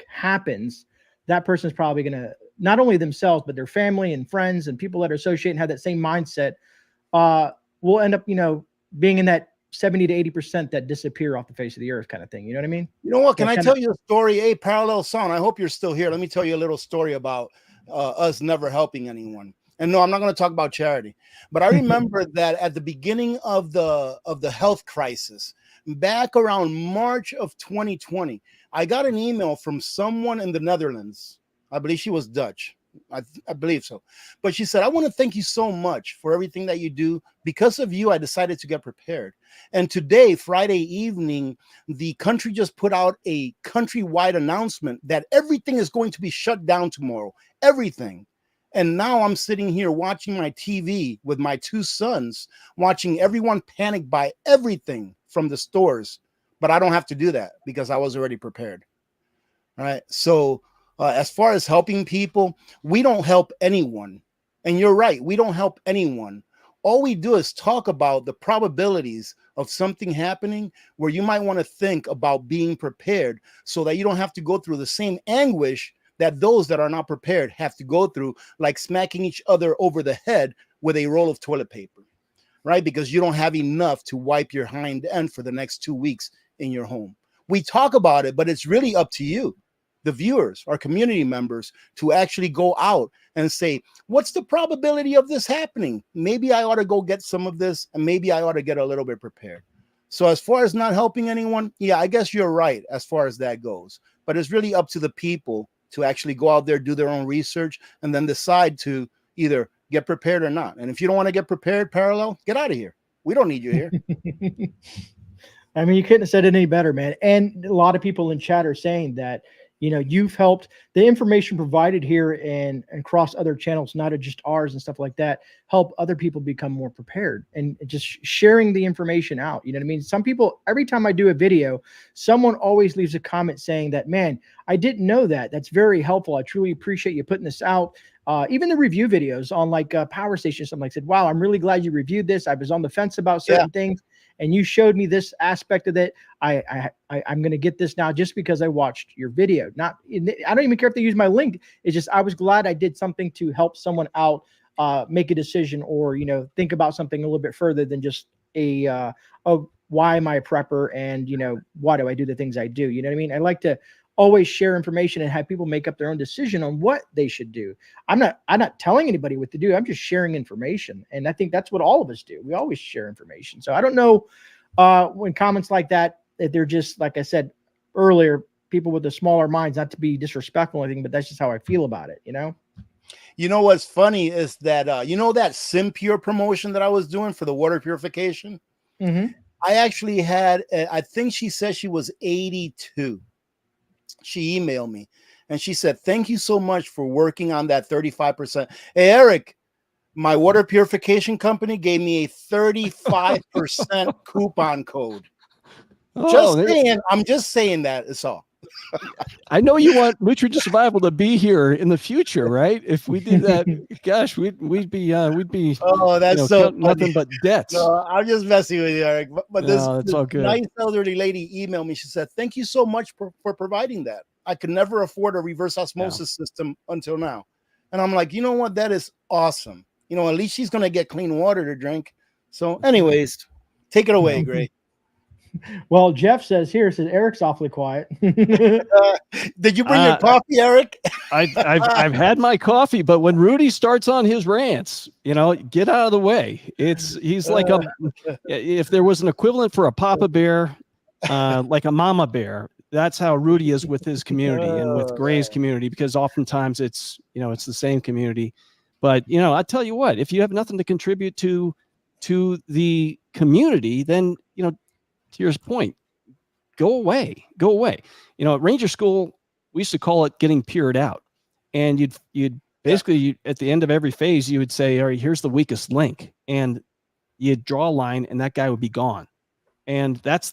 happens, that person's probably going to, not only themselves, but their family and friends and people that are associated and have that same mindset, will end up, being in that 70 to 80% that disappear off the face of the earth, kind of thing. You know what I mean? You know what? Can I That tell you a story? A parallel sound. I hope you're still here. Let me tell you a little story about us never helping anyone. And no, I'm not going to talk about charity, but I remember that at the beginning of the health crisis, back around March of 2020, I got an email from someone in the Netherlands. I believe she was Dutch. I believe so. But she said, I want to thank you so much for everything that you do. Because of you, I decided to get prepared. And today, Friday evening, the country just put out a countrywide announcement that everything is going to be shut down tomorrow. Everything. And now I'm sitting here watching my TV with my two sons, watching everyone panic buy everything from the stores. But I don't have to do that because I was already prepared. All right. So as far as helping people, we don't help anyone. And you're right. We don't help anyone. All we do is talk about the probabilities of something happening where you might want to think about being prepared so that you don't have to go through the same anguish that those that are not prepared have to go through, like smacking each other over the head with a roll of toilet paper, right? Because you don't have enough to wipe your hind end for the next 2 weeks in your home. We talk about it, but it's really up to you, the viewers, our community members, to actually go out and say, what's the probability of this happening? Maybe I ought to go get some of this, and maybe I ought to get a little bit prepared. So as far as not helping anyone, yeah, I guess you're right as far as that goes. But it's really up to the people to actually go out there, do their own research, and then decide to either get prepared or not. And if you don't want to get prepared, parallel, get out of here. We don't need you here. I mean, you couldn't have said it any better, man. And a lot of people in chat are saying that, you know, you've helped the information provided here and across other channels, not just ours and stuff like that, help other people become more prepared and just sharing the information out. You know what I mean? Some people, every time I do a video, someone always leaves a comment saying that, man, I didn't know that. That's very helpful. I truly appreciate you putting this out. Even the review videos on like Power Station, something like said, wow, I'm really glad you reviewed this. I was on the fence about certain things, and you showed me this aspect of it. I'm going to get this now just because I watched your video. I don't even care if they use my link. It's just, I was glad I did something to help someone out, make a decision, or, you know, think about something a little bit further than just why am I a prepper? And, you know, why do I do the things I do? You know what I mean? I like to always share information and have people make up their own decision on what they should do. I'm not telling anybody what to do. I'm just sharing information. And I think that's what all of us do. We always share information. So I don't know when comments like that they're just, like I said earlier, people with the smaller minds, not to be disrespectful or anything, but that's just how I feel about it. You know? You know, what's funny is that, you know, that SimPure promotion that I was doing for the water purification. Mm-hmm. I actually had, I think she said she was 82. She emailed me and she said, thank you so much for working on that 35%. Hey, Eric, my water purification company gave me a 35% coupon code. I'm just saying that is all. I know you want Nutrient Survival to be here in the future, right? If we did that, gosh, we'd be oh, that's so nothing but debts. No, I'm just messing with you, Eric. But this all good. Nice elderly lady emailed me. She said, thank you so much for providing that. I could never afford a reverse osmosis system until now. And I'm like, you know what? That is awesome. You know, at least she's going to get clean water to drink. So anyways, take it away, Grey. Well, Jeff says Eric's awfully quiet. Did you bring your coffee, Eric? I've had my coffee, but when Rudy starts on his rants, you know, get out of the way. He's like if there was an equivalent for a Papa Bear, like a Mama Bear, that's how Rudy is with his community and with Grey's community, because oftentimes it's the same community. But, you know, I tell you what, if you have nothing to contribute to the community, then, you know, to your point, go away. You know, at Ranger School, we used to call it getting peered out. And you'd basically, at the end of every phase, you would say, all right, here's the weakest link. And you'd draw a line and that guy would be gone. And that's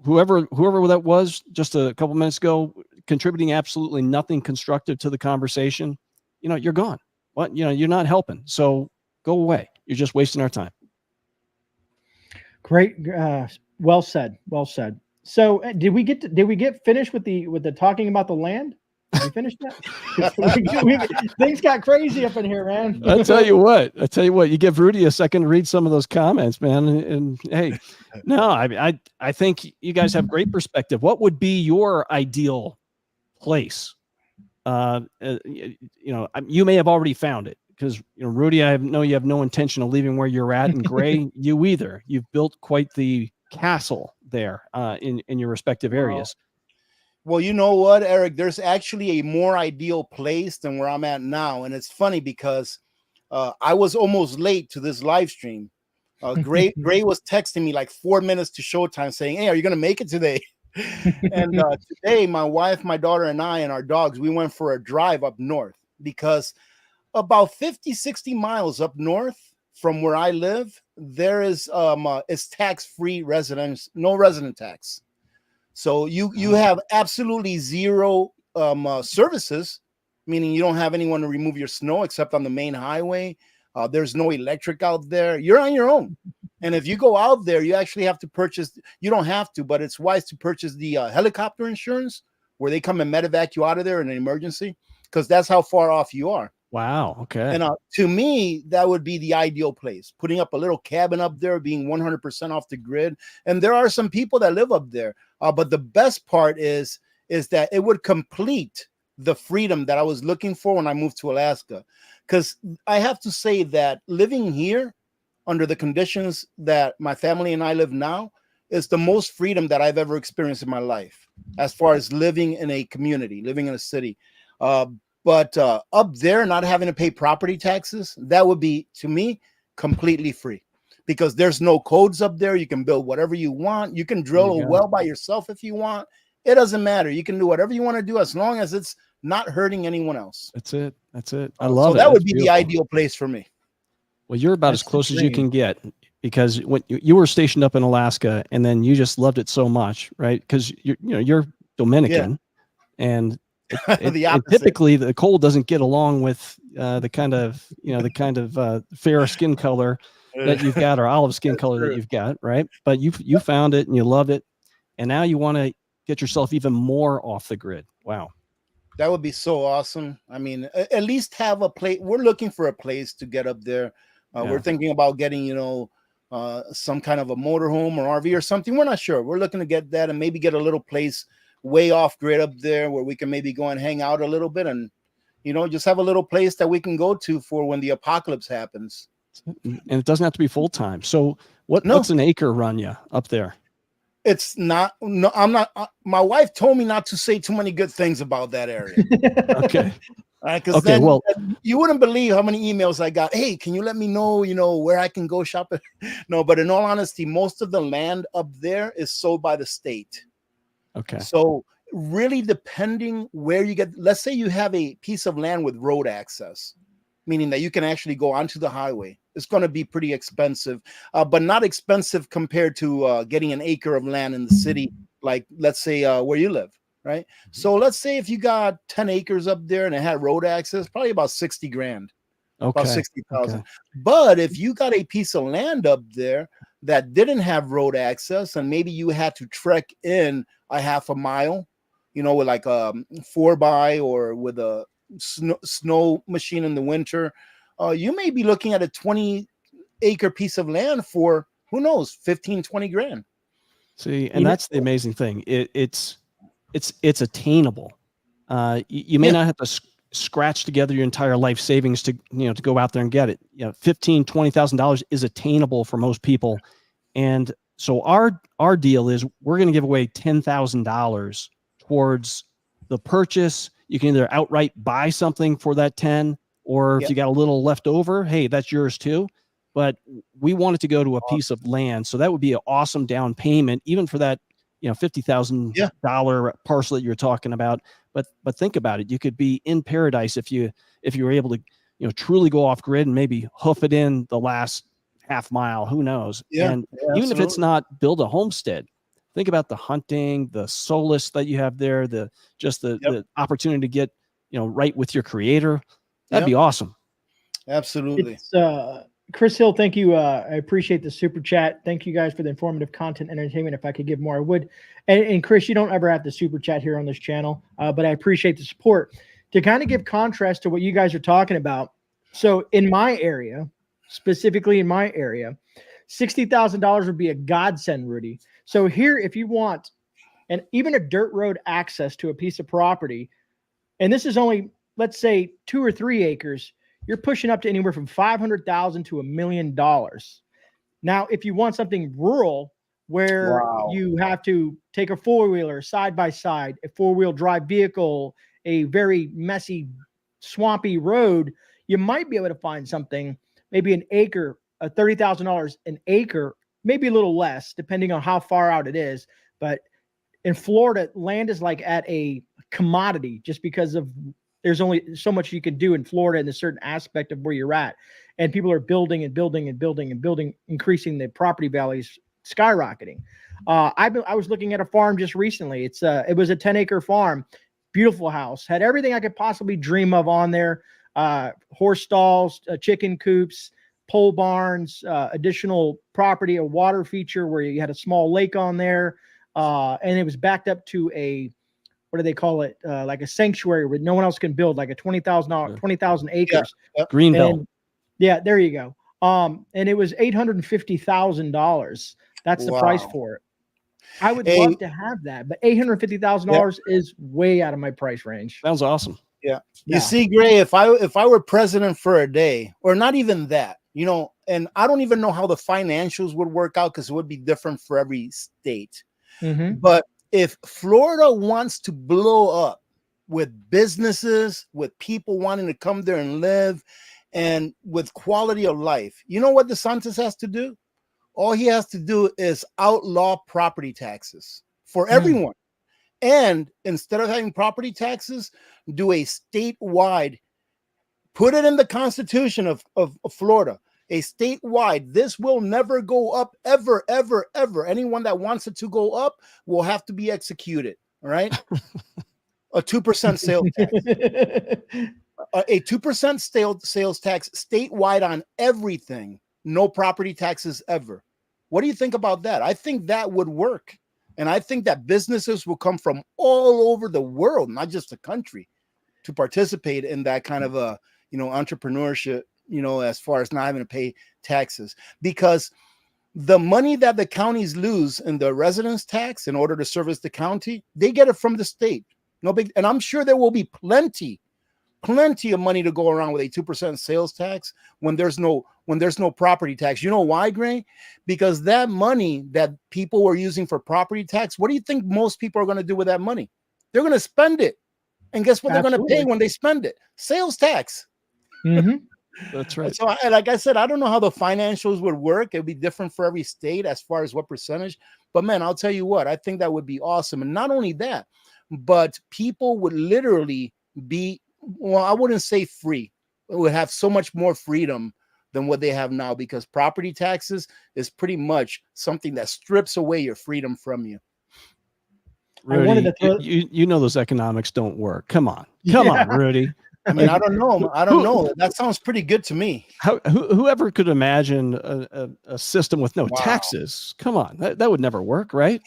whoever that was just a couple minutes ago, contributing absolutely nothing constructive to the conversation. You know, you're gone. What? You know, you're not helping. So go away. You're just wasting our time. Great. Well said. So did we get finished with the talking about the land? We finished that? Things got crazy up in here, man. I tell you what, you give Rudy a second to read some of those comments, man. And hey, no, I think you guys have great perspective. What would be your ideal place? You may have already found it, because Rudy, I know you have no intention of leaving where you're at, and Grey, you either. You've built quite the castle there in your respective areas. Well, you know what, Eric? There's actually a more ideal place than where I'm at now, and it's funny because I was almost late to this live stream. Grey was texting me like 4 minutes to showtime, saying, "Hey, are you gonna make it today?" And today, my wife, my daughter, and I, and our dogs, we went for a drive up north, because about 50, 60 miles up north from where I live, there is it's tax-free residence, no resident tax. So you have absolutely zero services, meaning you don't have anyone to remove your snow except on the main highway. There's no electric out there. You're on your own. And if you go out there, you actually have to purchase, you don't have to, but it's wise to purchase the helicopter insurance, where they come and medevac you out of there in an emergency, because that's how far off you are. Wow. Okay. And to me, that would be the ideal place, putting up a little cabin up there, being 100% off the grid. And there are some people that live up there. But the best part is that it would complete the freedom that I was looking for when I moved to Alaska. Because I have to say that living here under the conditions that my family and I live now is the most freedom that I've ever experienced in my life, as far as living in a community, living in a city. But up there, not having to pay property taxes, that would be, to me, completely free, because there's no codes up there. You can build whatever you want. You can drill a well by yourself if you want. It doesn't matter. You can do whatever you want to do, as long as it's not hurting anyone else. That's it. I love it. So that would be the ideal place for me. Well, you're about as close as you can get, because when you were stationed up in Alaska, and then you just loved it so much, right? Because you're Dominican, and typically the cold doesn't get along with the kind of fair skin color that you've got, or olive skin color that you've got, right? But you found it and you love it, and now you want to get yourself even more off the grid. Wow. That would be so awesome. I mean, at least have a place. We're looking for a place to get up there. We're thinking about getting, some kind of a motorhome or RV or something. We're not sure. We're looking to get that, and maybe get a little place way off grid up there where we can maybe go and hang out a little bit, and, just have a little place that we can go to for when the apocalypse happens. And it doesn't have to be full time. So what's an acre run you up there? It's not. No, I'm not. My wife told me not to say too many good things about that area. Okay. Because then you wouldn't believe how many emails I got. Hey, can you let me know, where I can go shop? No, but in all honesty, most of the land up there is sold by the state. Okay. So really, depending where you get, let's say you have a piece of land with road access, meaning that you can actually go onto the highway. It's going to be pretty expensive, but not expensive compared to getting an acre of land in the city, like let's say where you live, right? So let's say if you got 10 acres up there and it had road access, probably about 60 grand, about 60,000. Okay. But if you got a piece of land up there that didn't have road access, and maybe you had to trek in a half a mile, with like a 4x or with a snow machine in the winter, you may be looking at a 20-acre piece of land for, who knows, 15, 20 grand. See, and that's the amazing thing. It's attainable. You may not have to scratch together your entire life savings to go out there and get it. $15,000, $20,000 is attainable for most people. And so our deal is we're going to give away $10,000 towards the purchase. You can either outright buy something for that 10, or if you got a little left over, hey, that's yours too. But we want it to go to a piece of land. So that would be an awesome down payment, even for that, $50,000 parcel that you're talking about. But think about it. You could be in paradise if you were able to, truly go off grid and maybe hoof it in the last half mile, who knows? And even if it's not build a homestead, think about the hunting, the solace that you have there, the opportunity to get, right with your creator. That'd be awesome. Absolutely. Chris Hill, thank you. I appreciate the super chat. Thank you guys for the informative content, entertainment. If I could give more, I would. And Chris, you don't ever have to super chat here on this channel, but I appreciate the support. To kind of give contrast to what you guys are talking about. So in my area, specifically in my area, $60,000 would be a godsend, Rudy. So here, if you want, and even a dirt road access to a piece of property, and this is only, let's say, 2 or 3 acres, you're pushing up to anywhere from $500,000 to $1 million. Now, if you want something rural where you have to take a four-wheeler side by side, a four-wheel drive vehicle, a very messy, swampy road, you might be able to find something, maybe an acre, $30,000 an acre, maybe a little less, depending on how far out it is. But in Florida, land is like at a commodity just because of there's only so much you can do in Florida in a certain aspect of where you're at. And people are building and building and building and building, increasing the property values, skyrocketing. I was looking at a farm just recently. It was a 10-acre farm, beautiful house, had everything I could possibly dream of on there. Horse stalls, chicken coops, pole barns, additional property, a water feature where you had a small lake on there. And it was backed up to a, what do they call it? Like a sanctuary where no one else can build, like a 20,000 acres. Yeah. Greenbelt. Yeah, there you go. And it was $850,000. That's the price for it. I would love to have that, but $850,000 is way out of my price range. Sounds awesome. Yeah. You see, Gray, if I were president for a day, or not even that, you know, and I don't even know how the financials would work out because it would be different for every state. But if Florida wants to blow up with businesses, with people wanting to come there and live, and with quality of life, you know what DeSantis has to do? All he has to do is outlaw property taxes for everyone. And instead of having property taxes, do a statewide, put it in the Constitution of Florida, a statewide, this will never go up ever, ever, ever. Anyone that wants it to go up will have to be executed. All right. A 2% sales tax. A 2% sales tax statewide on everything. No property taxes ever. What do you think about that? I think that would work. And I think that businesses will come from all over the world, not just the country, to participate in that kind of a, you know, entrepreneurship, you know, as far as not having to pay taxes. Because the money that the counties lose in the residence tax in order to service the county, they get it from the state. No big, and I'm sure there will be plenty of money to go around with a 2% sales tax when there's no property tax. You know why, Gray? Because that money that people were using for property tax, what do you think most people are going to do with that money? They're going to spend it. And guess what they're going to pay when they spend it? Sales tax. That's right. So like I said, I don't know how the financials would work. It'd be different for every state as far as what percentage. But man, I'll tell you what, I think that would be awesome. And not only that, but people would literally be, well, I wouldn't say free. It would have so much more freedom than what they have now, because property taxes is pretty much something that strips away your freedom from you. Rudy, you know those economics don't work. Come on, Rudy. I mean, I don't know. That sounds pretty good to me. Whoever could imagine a system with no taxes? Come on, that would never work, right?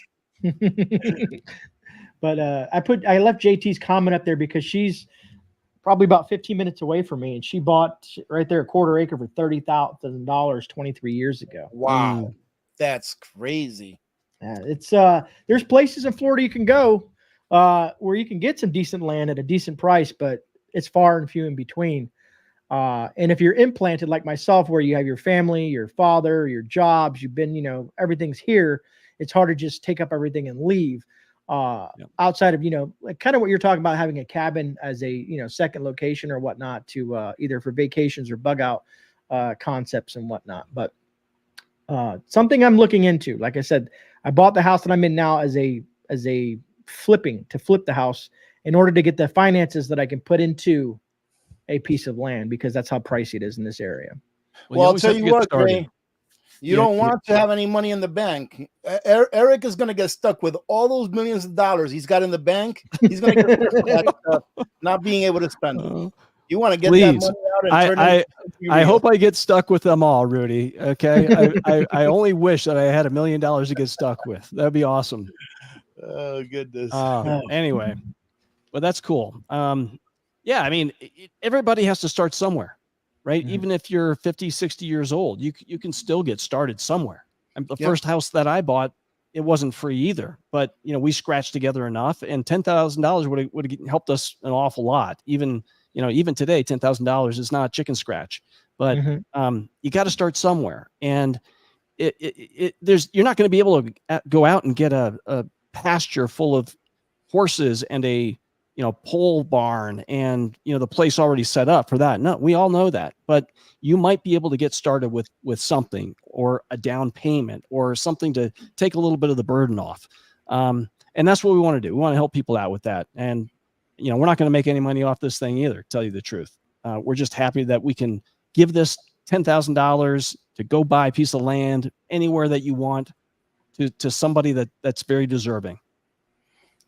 But I left JT's comment up there because she's probably about 15 minutes away from me, and she bought right there a quarter acre for $30,000 23 years ago. Wow, that's crazy. Yeah, it's there's places in Florida you can go where you can get some decent land at a decent price, but it's far and few in between. And if you're implanted like myself, where you have your family, your father, your jobs, you've been, you know, everything's here, it's hard to just take up everything and leave. Outside of, you know, like kind of what you're talking about, having a cabin as a, you know, second location or whatnot to either for vacations or bug out concepts and whatnot. But something I'm looking into, like I said, I bought the house that I'm in now as a flip the house in order to get the finances that I can put into a piece of land, because that's how pricey it is in this area. Well, I'll tell you what, Gray, you don't want to have any money in the bank. Eric is going to get stuck with all those millions of dollars he's got in the bank. He's going to get stuck not being able to spend it. You want to get that money out and turn them into I real. hope I get stuck with them all, Rudy. Okay. I only wish that I had $1 million to get stuck with. That'd be awesome. Oh goodness. Anyway, but that's cool. Yeah, I mean, everybody has to start somewhere, right? Mhm. Even if you're 50, 60 years old, you can still get started somewhere. And the Yep. first house that I bought, it wasn't free either, but we scratched together enough, and $10,000 would have helped us an awful lot. Even today, $10,000 is not chicken scratch, but Mhm. you got to start somewhere. And you're not going to be able to go out and get a pasture full of horses and a pole barn and the place already set up for that. No, we all know that, but you might be able to get started with something, or a down payment, or something to take a little bit of the burden off. And that's what we want to do. We want to help people out with that. And we're not going to make any money off this thing either, to tell you the truth. We're just happy that we can give this $10,000 to go buy a piece of land anywhere that you want to somebody that's very deserving.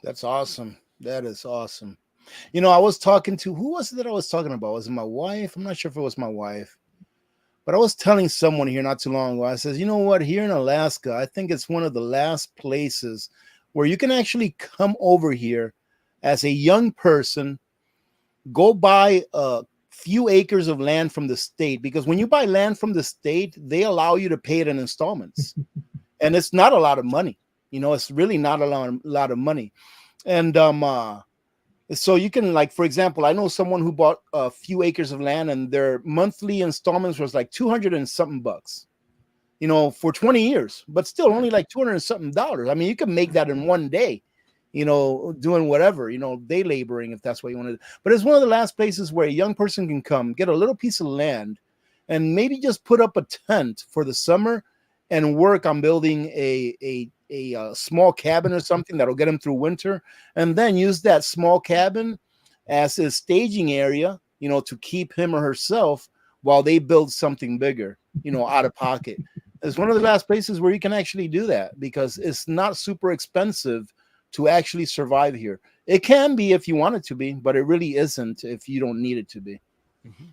That's awesome. That is awesome. I was talking to, who was it that I was talking about? Was it my wife? I'm not sure if it was my wife, but I was telling someone here not too long ago. I says, you know what? Here in Alaska, I think it's one of the last places where you can actually come over here as a young person, go buy a few acres of land from the state, because when you buy land from the state, they allow you to pay it in installments. And it's not a lot of money. It's really not a lot of money. And so you can, like, for example, I know someone who bought a few acres of land, and their monthly installments was like 200 and something bucks, for 20 years, but still only like 200 and something dollars. I mean, you can make that in one day, doing whatever, day laboring, if that's what you want to do. But it's one of the last places where a young person can come, get a little piece of land, and maybe just put up a tent for the summer and work on building a small cabin or something that'll get him through winter, and then use that small cabin as a staging area, to keep him or herself while they build something bigger, out of pocket. It's one of the last places where you can actually do that, because it's not super expensive to actually survive here. It can be if you want it to be, but it really isn't if you don't need it to be. Mm-hmm.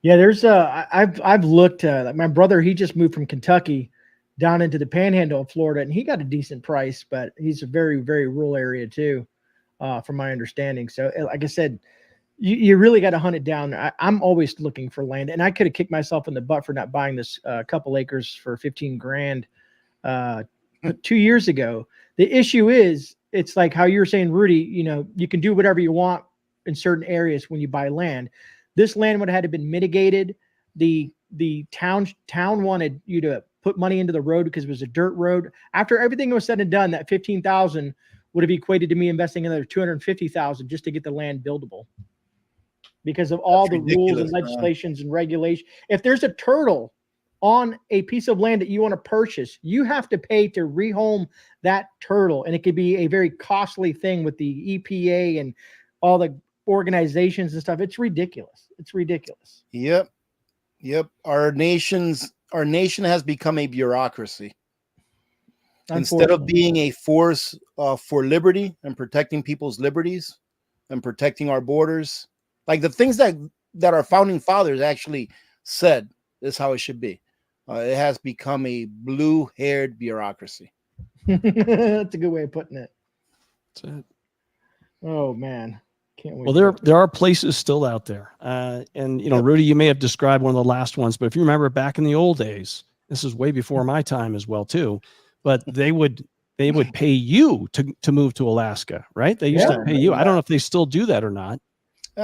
Yeah, there's I've looked like my brother, he just moved from Kentucky down into the panhandle of Florida, and he got a decent price, but he's a very, very rural area too, from my understanding. So like I said, you really got to hunt it down. I'm always looking for land, and I could have kicked myself in the butt for not buying this couple acres for 15 grand 2 years ago. The issue is, it's like how you were saying, Rudy, you can do whatever you want in certain areas when you buy land. This land would have had to been mitigated. The town wanted you to put money into the road because it was a dirt road. After everything was said and done, that 15,000 would have equated to me investing another 250,000 just to get the land buildable, because of all the rules and legislations and regulations. If there's a turtle on a piece of land that you want to purchase, you have to pay to rehome that turtle, and it could be a very costly thing with the EPA and all the organizations and stuff. It's ridiculous. It's ridiculous. Yep. Our nation has become a bureaucracy instead of being a force for liberty and protecting people's liberties and protecting our borders. Like the things that our founding fathers actually said is how it should be. It has become a blue-haired bureaucracy. That's a good way of putting it. That's it. Oh man. Can't wait. Well, there are places still out there. And Rudy, you may have described one of the last ones, but if you remember back in the old days, this is way before my time as well too, but they would pay you to move to Alaska, right? They used to pay you. I don't know if they still do that or not.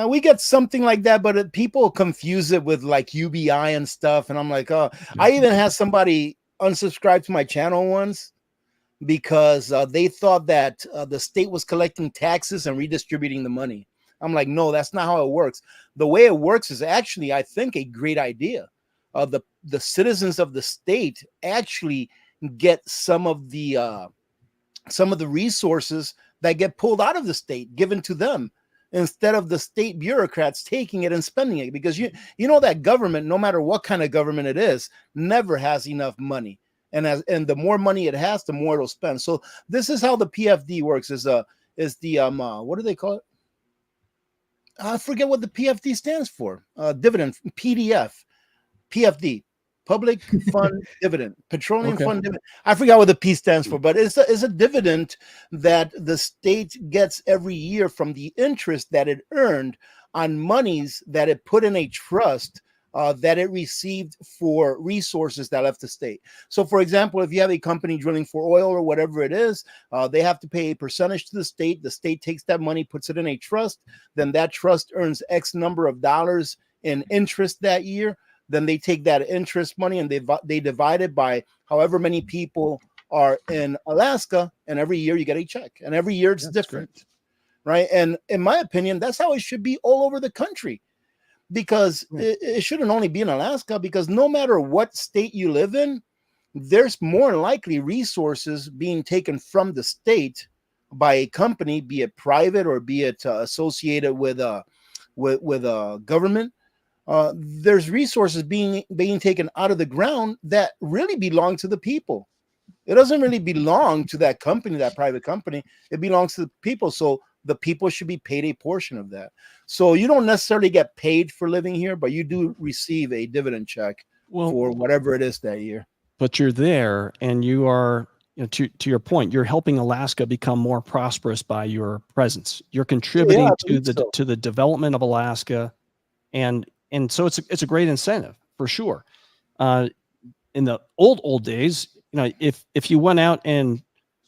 We get something like that, but people confuse it with like UBI and stuff. And I'm like, oh, I even had somebody unsubscribe to my channel once because they thought that the state was collecting taxes and redistributing the money. I'm like, no, that's not how it works. The way it works is actually, I think, a great idea. The citizens of the state actually get some of the resources that get pulled out of the state given to them, instead of the state bureaucrats taking it and spending it, because you know that government, no matter what kind of government it is, never has enough money, and the more money it has, the more it'll spend. So this is how the PFD works: is the what do they call it? I forget what the PFD stands for. Dividend, PFD, Public Fund Dividend, Petroleum Okay. Fund Dividend. I forgot what the P stands for, but it's a dividend that the state gets every year from the interest that it earned on monies that it put in a trust that it received for resources that left the state. So, for example, if you have a company drilling for oil or whatever it is, they have to pay a percentage to the state. The state takes that money, puts it in a trust. Then that trust earns X number of dollars in interest that year. Then they take that interest money and they divide it by however many people are in Alaska, and every year you get a check, and every year it's different, right? And in my opinion, that's how it should be all over the country, because it shouldn't only be in Alaska, because no matter what state you live in, there's more likely resources being taken from the state by a company, be it private or be it associated with a government. There's resources being taken out of the ground that really belong to the people. It doesn't really belong to that company, that private company. It belongs to the people. So the people should be paid a portion of that. So you don't necessarily get paid for living here, but you do receive a dividend check for whatever it is that year. But you're there, and you are, to your point, you're helping Alaska become more prosperous by your presence. You're contributing to the development of Alaska, and so it's a great incentive for sure. In the old days, if you went out and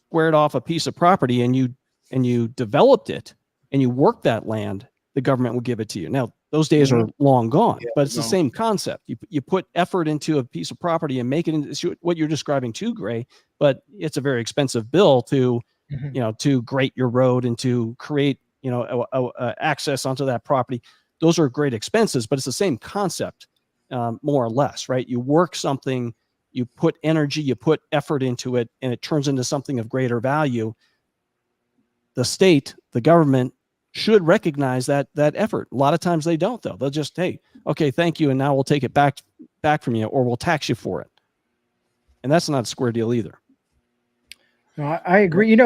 squared off a piece of property and you developed it and you worked that land, the government will give it to you. Now those days are long gone, but it's the same concept. You put effort into a piece of property and make it into what you're describing too, Grey, but it's a very expensive bill to, to grate your road and to create, access onto that property. Those are great expenses, but it's the same concept, more or less, right? You work something, you put energy, you put effort into it, and it turns into something of greater value. The state, the government, should recognize that effort. A lot of times they don't, though. They'll just, hey, okay, thank you, and now we'll take it back from you, or we'll tax you for it. And that's not a square deal either. No, I agree.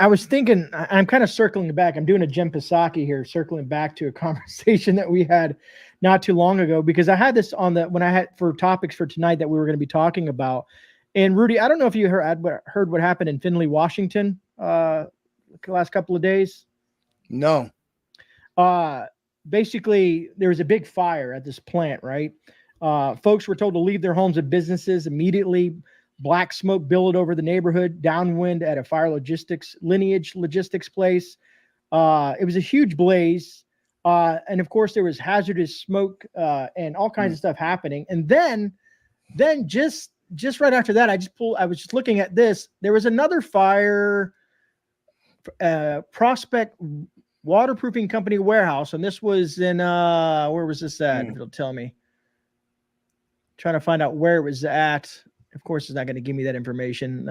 I was thinking, I'm kind of circling back. I'm doing a Jim Pisaki here, circling back to a conversation that we had not too long ago, because I had this on when I had for topics for tonight that we were going to be talking about. And Rudy, I don't know if you heard what happened in Findlay, Washington, the last couple of days. No. Basically, there was a big fire at this plant, right? Folks were told to leave their homes and businesses immediately. Black smoke billowed over the neighborhood, downwind at a fire lineage logistics place. It was a huge blaze. And of course there was hazardous smoke, and all kinds of stuff happening. And then just right after that, I was just looking at this. There was another fire, Prospect Waterproofing Company warehouse. And this was in, where was this at? It'll tell me. Trying to find out where it was at. Of course, it's not going to give me that information.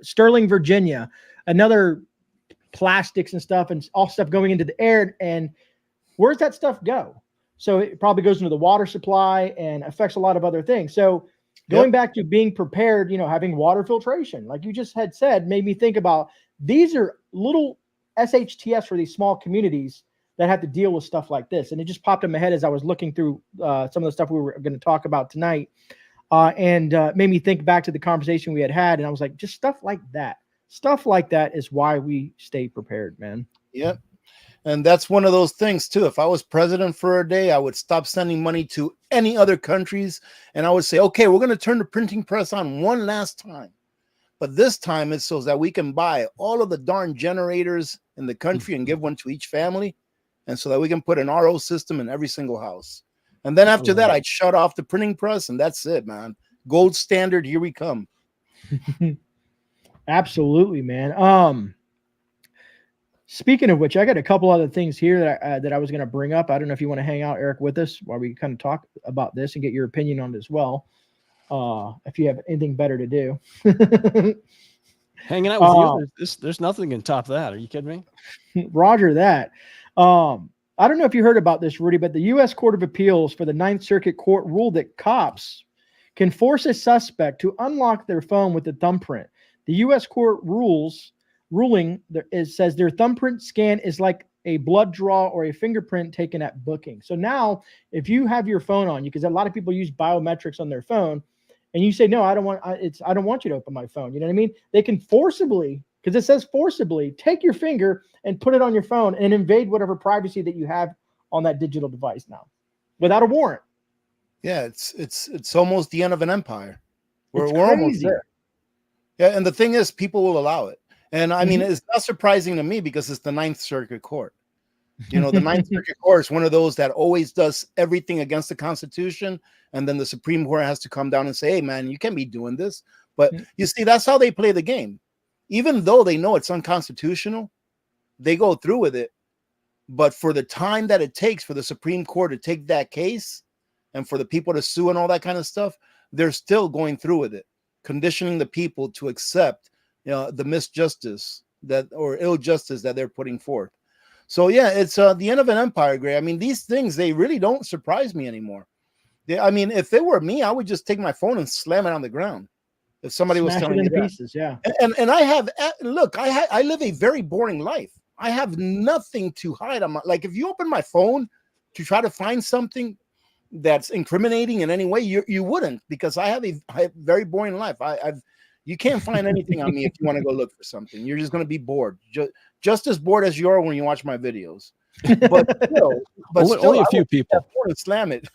Sterling, Virginia, another plastics and stuff, and all stuff going into the air. And where's that stuff go? So it probably goes into the water supply and affects a lot of other things. So going back to being prepared, having water filtration, like you just had said, made me think about these are little SHTFs for these small communities that have to deal with stuff like this. And it just popped in my head as I was looking through some of the stuff we were going to talk about tonight. And made me think back to the conversation we had. And I was like, just stuff like that. Stuff like that is why we stay prepared, man. Yep. And that's one of those things too. If I was president for a day, I would stop sending money to any other countries. And I would say, okay, we're going to turn the printing press on one last time. But this time it's so that we can buy all of the darn generators in the country and give one to each family. And so that we can put an RO system in every single house. And then after that, I'd shut off the printing press, and that's it, man. Gold standard, here we come. Absolutely, man. Speaking of which, I got a couple other things here that I was going to bring up. I don't know if you want to hang out, Eric, with us while we kind of talk about this and get your opinion on it as well. If you have anything better to do. Hanging out with you, there's nothing can top that. Are you kidding me? Roger that. I don't know if you heard about this, Rudy, but the U.S. Court of Appeals for the Ninth Circuit Court ruled that cops can force a suspect to unlock their phone with a thumbprint. The U.S. court ruling says their thumbprint scan is like a blood draw or a fingerprint taken at booking. So now if you have your phone on you, because a lot of people use biometrics on their phone, and you say, no, I don't want you to open my phone. You know what I mean? They can forcibly, because it says forcibly, take your finger and put it on your phone and invade whatever privacy that you have on that digital device now without a warrant. Yeah, it's almost the end of an empire. We're It's almost crazy. there. Yeah, and the thing is, people will allow it. And I mean, it's not surprising to me because it's the Ninth Circuit Court. You know, the Ninth Circuit Court is one of those that always does everything against the Constitution. And then the Supreme Court has to come down and say, hey, man, you can't be doing this. But you see, that's how they play the game. Even though they know it's unconstitutional, they go through with it. But for the time that it takes for the Supreme Court to take that case and for the people to sue and all that kind of stuff, they're still going through with it, conditioning the people to accept, you know, the misjustice that or ill justice that they're putting forth. So yeah, it's the end of an empire, Grey. I mean, these things, they really don't surprise me anymore. I mean, if it were me, I would just take my phone and slam it on the ground. If somebody was telling me that. Pieces, yeah. And I have, look, I live a very boring life. I have nothing to hide on my, like, if you open my phone to try to find something that's incriminating in any way, you wouldn't, because I have a very boring life. You can't find anything on me if you want to go look for something. You're just going to be bored, just as bored as you are when you watch my videos. But still, only a few people slam it.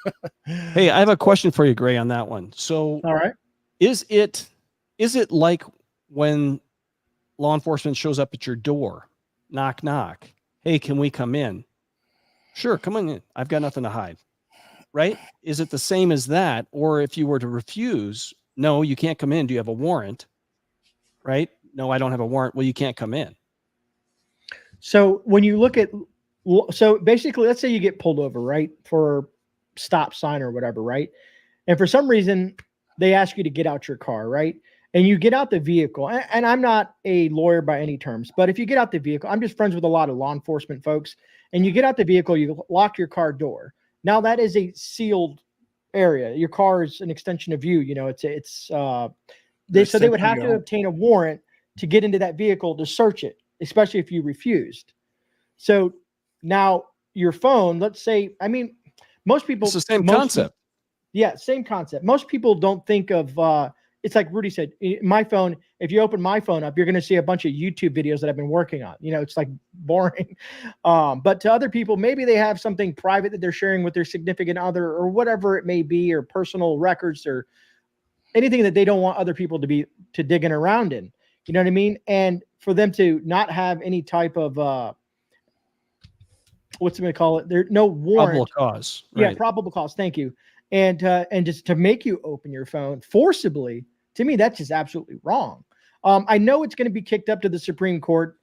Hey, I have a question for you, Grey, on that one. So, all right, is it like when law enforcement shows up at your door, knock, knock, hey, can we come in? Sure, come on in. I've got nothing to hide. Right? Is it the same as that? Or if you were to refuse, no, you can't come in. Do you have a warrant? Right? No, I don't have a warrant. Well, you can't come in. So when you look at, so basically, let's say you get pulled over, right, for stop sign or whatever, right? And for some reason, they ask you to get out your car, right? And you get out the vehicle. And I'm not a lawyer by any terms, but if you get out the vehicle, I'm just friends with a lot of law enforcement folks, and you get out the vehicle, you lock your car door. Now that is a sealed area. Your car is an extension of you. You know, so they would have to obtain a warrant to get into that vehicle to search it, especially if you refused. So now your phone, let's say, I mean, most people. It's the same concept. Yeah, same concept. Most people don't think of. It's like Rudy said, my phone, if you open my phone up, you're going to see a bunch of YouTube videos that I've been working on. You know, it's like boring. But to other people, maybe they have something private that they're sharing with their significant other or whatever it may be, or personal records or anything that they don't want other people to digging around in. You know what I mean? And for them to not have any type of, what's it going to call it? There's no warrant. Probable cause. Right. Yeah, probable cause. Thank you. And just to make you open your phone forcibly, to me, that's just absolutely wrong. I know it's going to be kicked up to the Supreme Court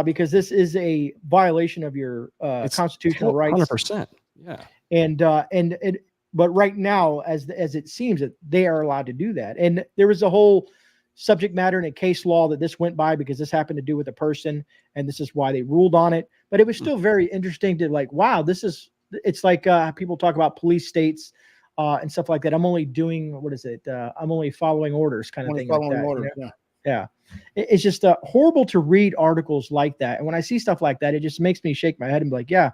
because this is a violation of your constitutional rights. 100%. Yeah. But right now, as it seems that they are allowed to do that, and there was a whole subject matter in a case law that this went by because this happened to do with a person, and this is why they ruled on it. But it was still very interesting to like, wow, it's like people talk about police states. And stuff like that. I'm only doing, I'm only following orders kind of thing like that. Orders, you know? Yeah. It's just horrible to read articles like that. And when I see stuff like that, it just makes me shake my head and be like, yeah,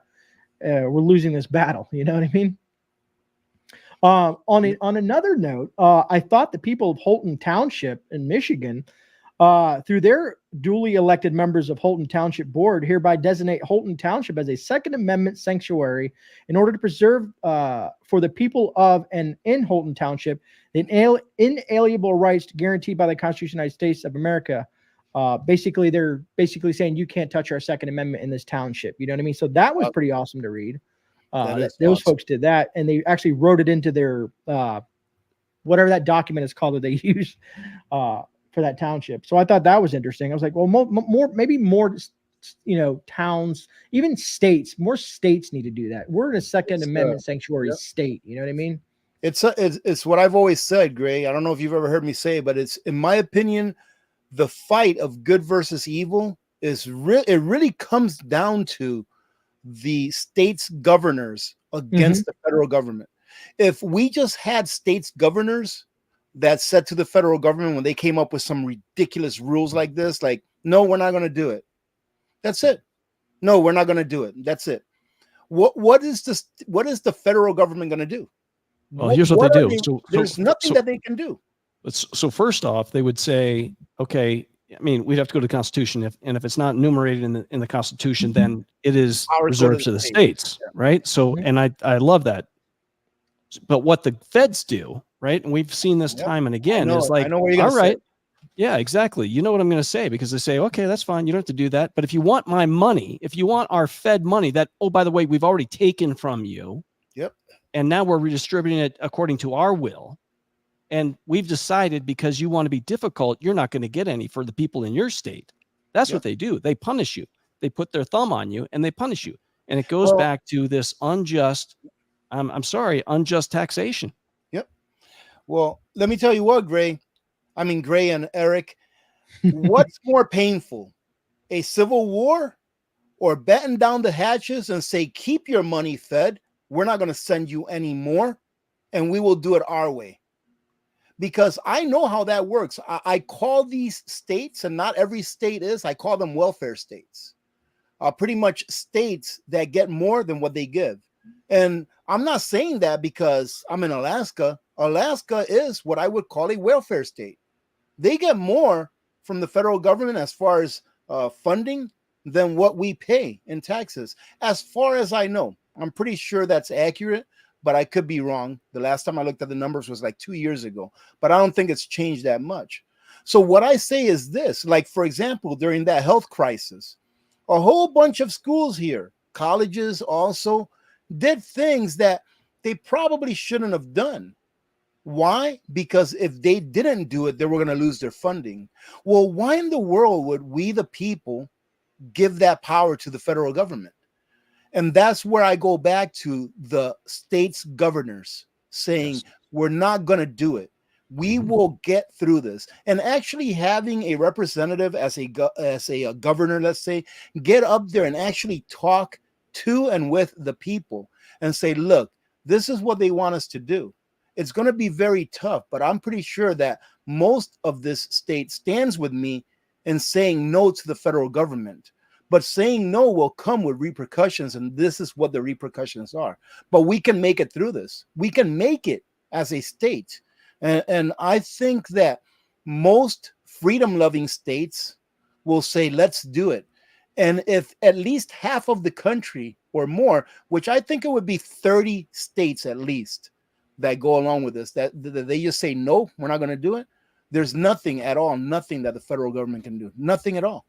we're losing this battle. You know what I mean? On another note, I thought the people of Holton Township in Michigan, through their duly elected members of Holton Township Board, hereby designate Holton Township as a Second Amendment sanctuary in order to preserve for the people of and in Holton Township the inalienable rights guaranteed by the Constitution of the United States of America. Basically, they're saying you can't touch our Second Amendment in this township. You know what I mean? So that was pretty awesome to read. Those folks did that, and they actually wrote it into their whatever that document is called that they use for that township. So I thought that was interesting. I was like, well, maybe more, towns, even states, more states need to do that. We're in a Second Amendment sanctuary state. You know what I mean? It's what I've always said, Grey. I don't know if you've ever heard me say it, but it's, in my opinion, the fight of good versus evil it really comes down to the state's governors against the federal government. If we just had states governors that said to the federal government when they came up with some ridiculous rules like this, like, no, we're not going to do it. That's it. No, we're not going to do it. That's it. What is the federal government going to do? Well, here's what they do. There's nothing that they can do. So first off, they would say, okay, I mean, we'd have to go to the Constitution, if it's not enumerated in the Constitution, then it is reserved to the states, right? So, and I love that. But what the feds do, right, and we've seen this time and again, is like, all right, yeah, exactly. You know what I'm going to say, because they say, okay, that's fine. You don't have to do that. But if you want my money, if you want our Fed money that, oh, by the way, we've already taken from you. Yep. And now we're redistributing it according to our will. And we've decided because you want to be difficult, you're not going to get any for the people in your state. That's what they do. They punish you. They put their thumb on you and they punish you. And it goes back to this unjust, unjust taxation. Yep. Well, let me tell you what, Grey and Eric, what's more painful, a civil war or batten down the hatches and say, keep your money, Fed. We're not going to send you any more, and we will do it our way. Because I know how that works. I call these states, and not every state is, I call them welfare states. Pretty much states that get more than what they give. And I'm not saying that because I'm in Alaska. Alaska is what I would call a welfare state. They get more from the federal government as far as funding than what we pay in taxes. As far as I know, I'm pretty sure that's accurate, but I could be wrong. The last time I looked at the numbers was like 2 years ago, but I don't think it's changed that much. So what I say is this, like, for example, during that health crisis, a whole bunch of schools here, colleges also, did things that they probably shouldn't have done. Why? Because if they didn't do it, they were going to lose their funding. Well, why in the world would we, the people, give that power to the federal government? And that's where I go back to the state's governors saying, we're not going to do it. We will get through this. And actually having a representative as a governor, let's say, get up there and actually talk to and with the people and say, look, this is what they want us to do. It's going to be very tough, but I'm pretty sure that most of this state stands with me in saying no to the federal government. But saying no will come with repercussions, and this is what the repercussions are. But we can make it through this. We can make it as a state. And I think that most freedom-loving states will say, let's do it. And if at least half of the country or more, which I think it would be 30 states at least that go along with this, that they just say, no, we're not going to do it. There's nothing at all, nothing that the federal government can do, nothing at all.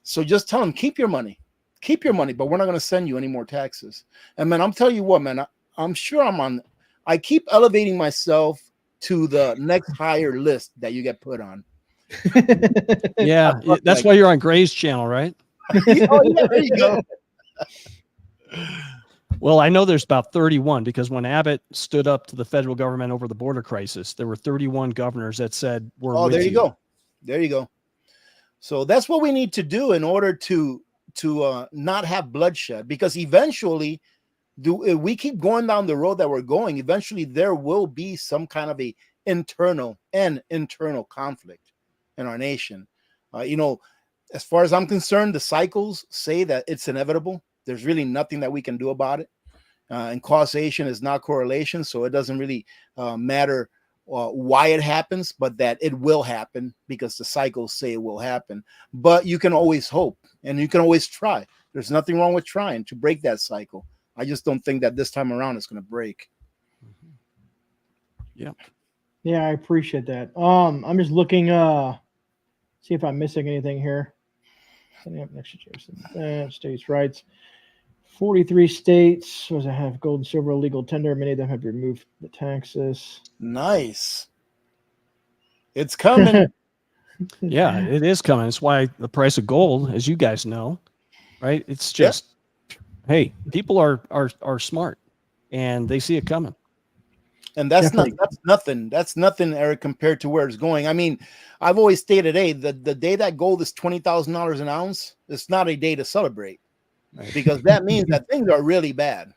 So just tell them, keep your money, but we're not going to send you any more taxes. And man, I'm telling you what, man, I'm sure I keep elevating myself to the next higher list that you get put on. Yeah, that's why you're on Grey's channel, right? Oh, yeah, there you go. Well, I know there's about 31 because when Abbott stood up to the federal government over the border crisis, there were 31 governors that said, we're with you. There you go. So that's what we need to do in order to not have bloodshed, because eventually, if we keep going down the road that we're going, eventually there will be some kind of a internal conflict in our nation. As far as I'm concerned, the cycles say that it's inevitable. There's really nothing that we can do about it. And causation is not correlation, so it doesn't really matter why it happens, but that it will happen because the cycles say it will happen. But you can always hope and you can always try. There's nothing wrong with trying to break that cycle. I just don't think that this time around it's going to break. Yeah, I appreciate that. I'm just looking, see if I'm missing anything here. Setting up next to states' rights. 43 states have gold and silver legal tender. Many of them have removed the taxes. Nice. It's coming. Yeah, it is coming. It's why the price of gold, as you guys know, right? It's just, hey, people are smart and they see it coming. And that's nothing, Eric, compared to where it's going. I mean, I've always stated, hey, the day that gold is $20,000 an ounce, it's not a day to celebrate. Right. Because that means that things are really bad.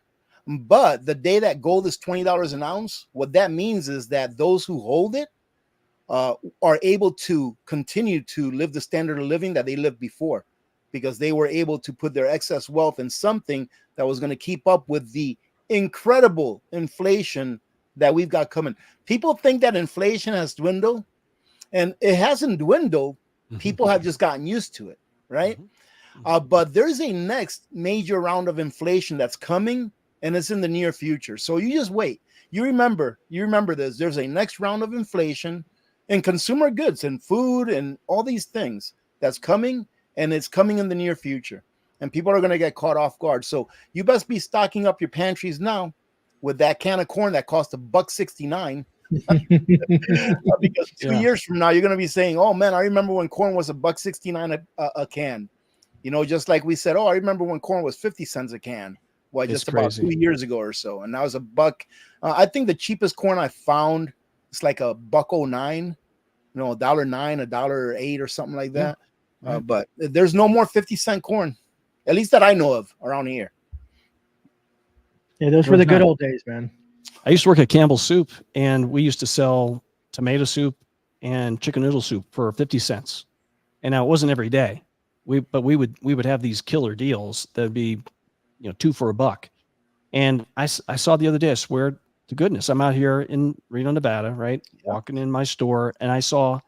But the day that gold is $20 an ounce, what that means is that those who hold it are able to continue to live the standard of living that they lived before. because they were able to put their excess wealth in something that was going to keep up with the incredible inflation that we've got coming. People think that inflation has dwindled, and it hasn't dwindled. People have just gotten used to it, right? But there's a next major round of inflation that's coming, and it's in the near future. So you just wait. You remember this. There's a next round of inflation in consumer goods and food and all these things that's coming, and it's coming in the near future. And people are going to get caught off guard. So you best be stocking up your pantries now with that can of corn that cost $1.69. Because 2 years from now, you're going to be saying, oh man, I remember when corn was $1.69 a can. You know, just like we said, oh, I remember when corn was 50 cents a can. Well, just about 2 years ago or so. And now it's $1. I think the cheapest corn I found, it's like $1.09, you know, $1.09, $1.08 or something like that. But there's no more 50-cent corn, at least that I know of around here. Yeah, those were the good old days, man. I used to work at Campbell's Soup, and we used to sell tomato soup and chicken noodle soup for 50 cents. And now it wasn't every day. We would have these killer deals that'd be, you know, 2 for $1. And I saw the other day, I swear to goodness, I'm out here in Reno, Nevada, right? Walking in my store, and I saw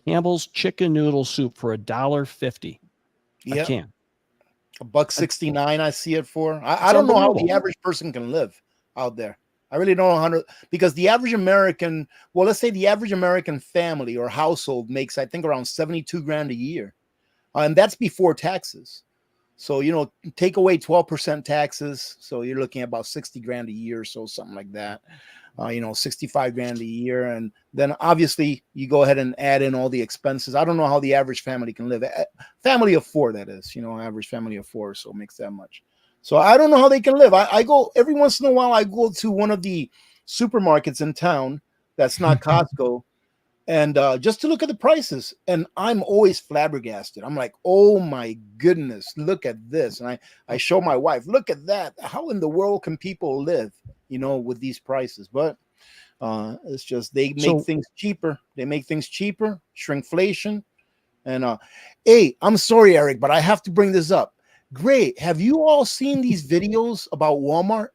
Campbell's chicken noodle soup for $1.50 a can. $1.69 I see it for. I don't know how the average person can live out there. I really don't know how to, because the average American, well, let's say the average American family or household makes, I think, around 72 grand a year. And that's before taxes. So, you know, take away 12% taxes. So you're looking at about 60 grand a year or so, something like that. You know, 65 grand a year. And then obviously you go ahead and add in all the expenses. I don't know how the average family can live. Family of 4, that is, you know, average family of 4, so it makes that much. So I don't know how they can live. I go every once in a while, I go to one of the supermarkets in town that's not Costco, and just to look at the prices. And I'm always flabbergasted. I'm like, oh my goodness, look at this. And I show my wife, look at that. How in the world can people live, you know, with these prices? But it's just they make things cheaper. They make things cheaper, shrinkflation. And hey, I'm sorry, Eric, but I have to bring this up. Great. Have you all seen these videos about Walmart?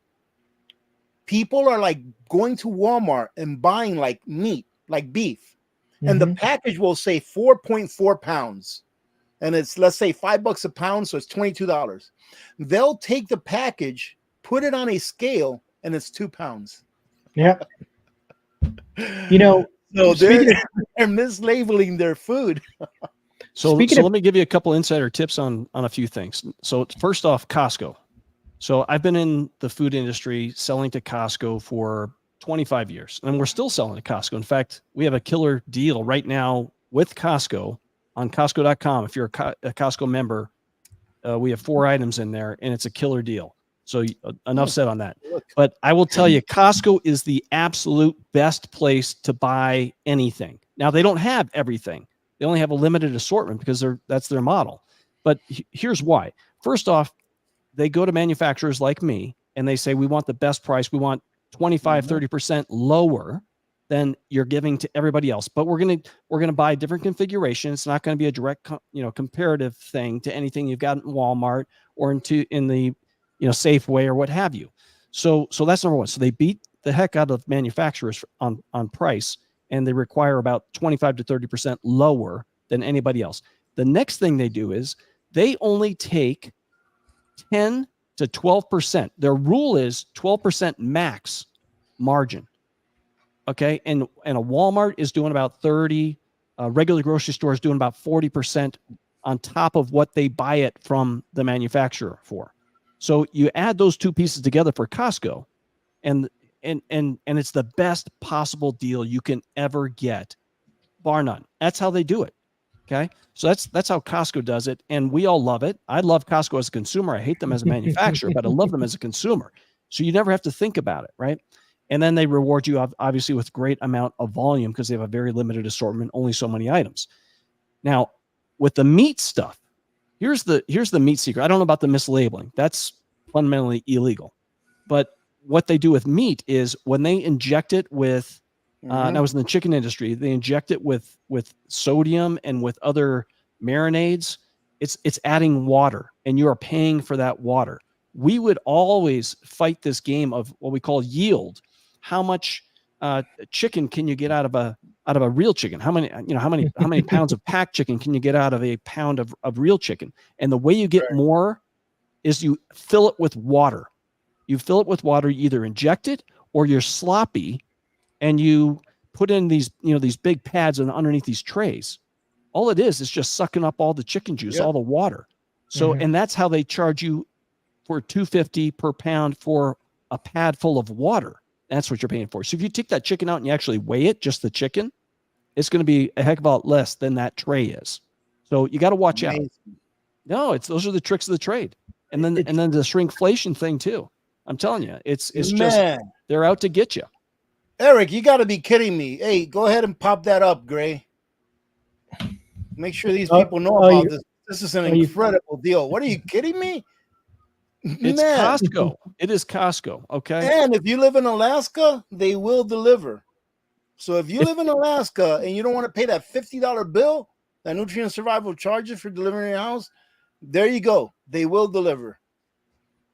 People are like going to Walmart and buying like meat, like beef. And the package will say 4.4 pounds. And it's, let's say, $5 a pound. So it's $22. They'll take the package, put it on a scale, and it's 2 pounds. Yeah. You know, so they're mislabeling their food. So let me give you a couple insider tips on a few things. So first off, Costco. So I've been in the food industry selling to Costco for 25 years, and we're still selling to Costco. In fact, we have a killer deal right now with Costco on Costco.com. If you're a Costco member, we have 4 items in there, and it's a killer deal. So enough said on that. But I will tell you, Costco is the absolute best place to buy anything. Now, they don't have everything. They only have a limited assortment because that's their model. But here's why. First off, they go to manufacturers like me and they say, we want the best price. We want 25, 30% lower than you're giving to everybody else. But we're going to buy a different configuration. It's not going to be a direct, comparative thing to anything you've got in Walmart or in the, Safeway or what have you. So that's number one. So they beat the heck out of manufacturers on price, and they require about 25 to 30% lower than anybody else. The next thing they do is they only take 10 to 12%. Their rule is 12% max margin. Okay. And a Walmart is doing about 30, regular grocery store is doing about 40% on top of what they buy it from the manufacturer for. So you add those two pieces together for Costco, and it's the best possible deal you can ever get, bar none. That's how they do it. Okay. So that's how Costco does it. And we all love it. I love Costco as a consumer. I hate them as a manufacturer, but I love them as a consumer. So you never have to think about it. Right. And then they reward you obviously with great amount of volume because they have a very limited assortment, only so many items. Now with the meat stuff, here's the meat secret. I don't know about the mislabeling. That's fundamentally illegal. But what they do with meat is when they inject it with, and I was in the chicken industry, they inject it with sodium and with other marinades. It's adding water, and you are paying for that water. We would always fight this game of what we call yield. How much chicken can you get out of a real chicken? How many pounds of packed chicken can you get out of a pound of real chicken? And the way you get more is you fill it with water. You fill it with water, you either inject it or you're sloppy, and you put in these big pads underneath these trays. All it is just sucking up all the chicken juice, all the water. So, and that's how they charge you for $2.50 per pound for a pad full of water. That's what you're paying for. So if you take that chicken out and you actually weigh it, just the chicken, it's going to be a heck of a lot less than that tray is. So you got to watch out. No, those are the tricks of the trade. And then the shrinkflation thing too. I'm telling you, it's just, they're out to get you. Eric, you got to be kidding me. Hey, go ahead and pop that up, Grey. Make sure these people know about this. This is an incredible deal. What, are you kidding me? It's Costco. It is Costco. Okay. And if you live in Alaska, they will deliver. So if you live in Alaska and you don't want to pay that $50 bill, that nutrient survival charges for delivering your house, there you go. They will deliver.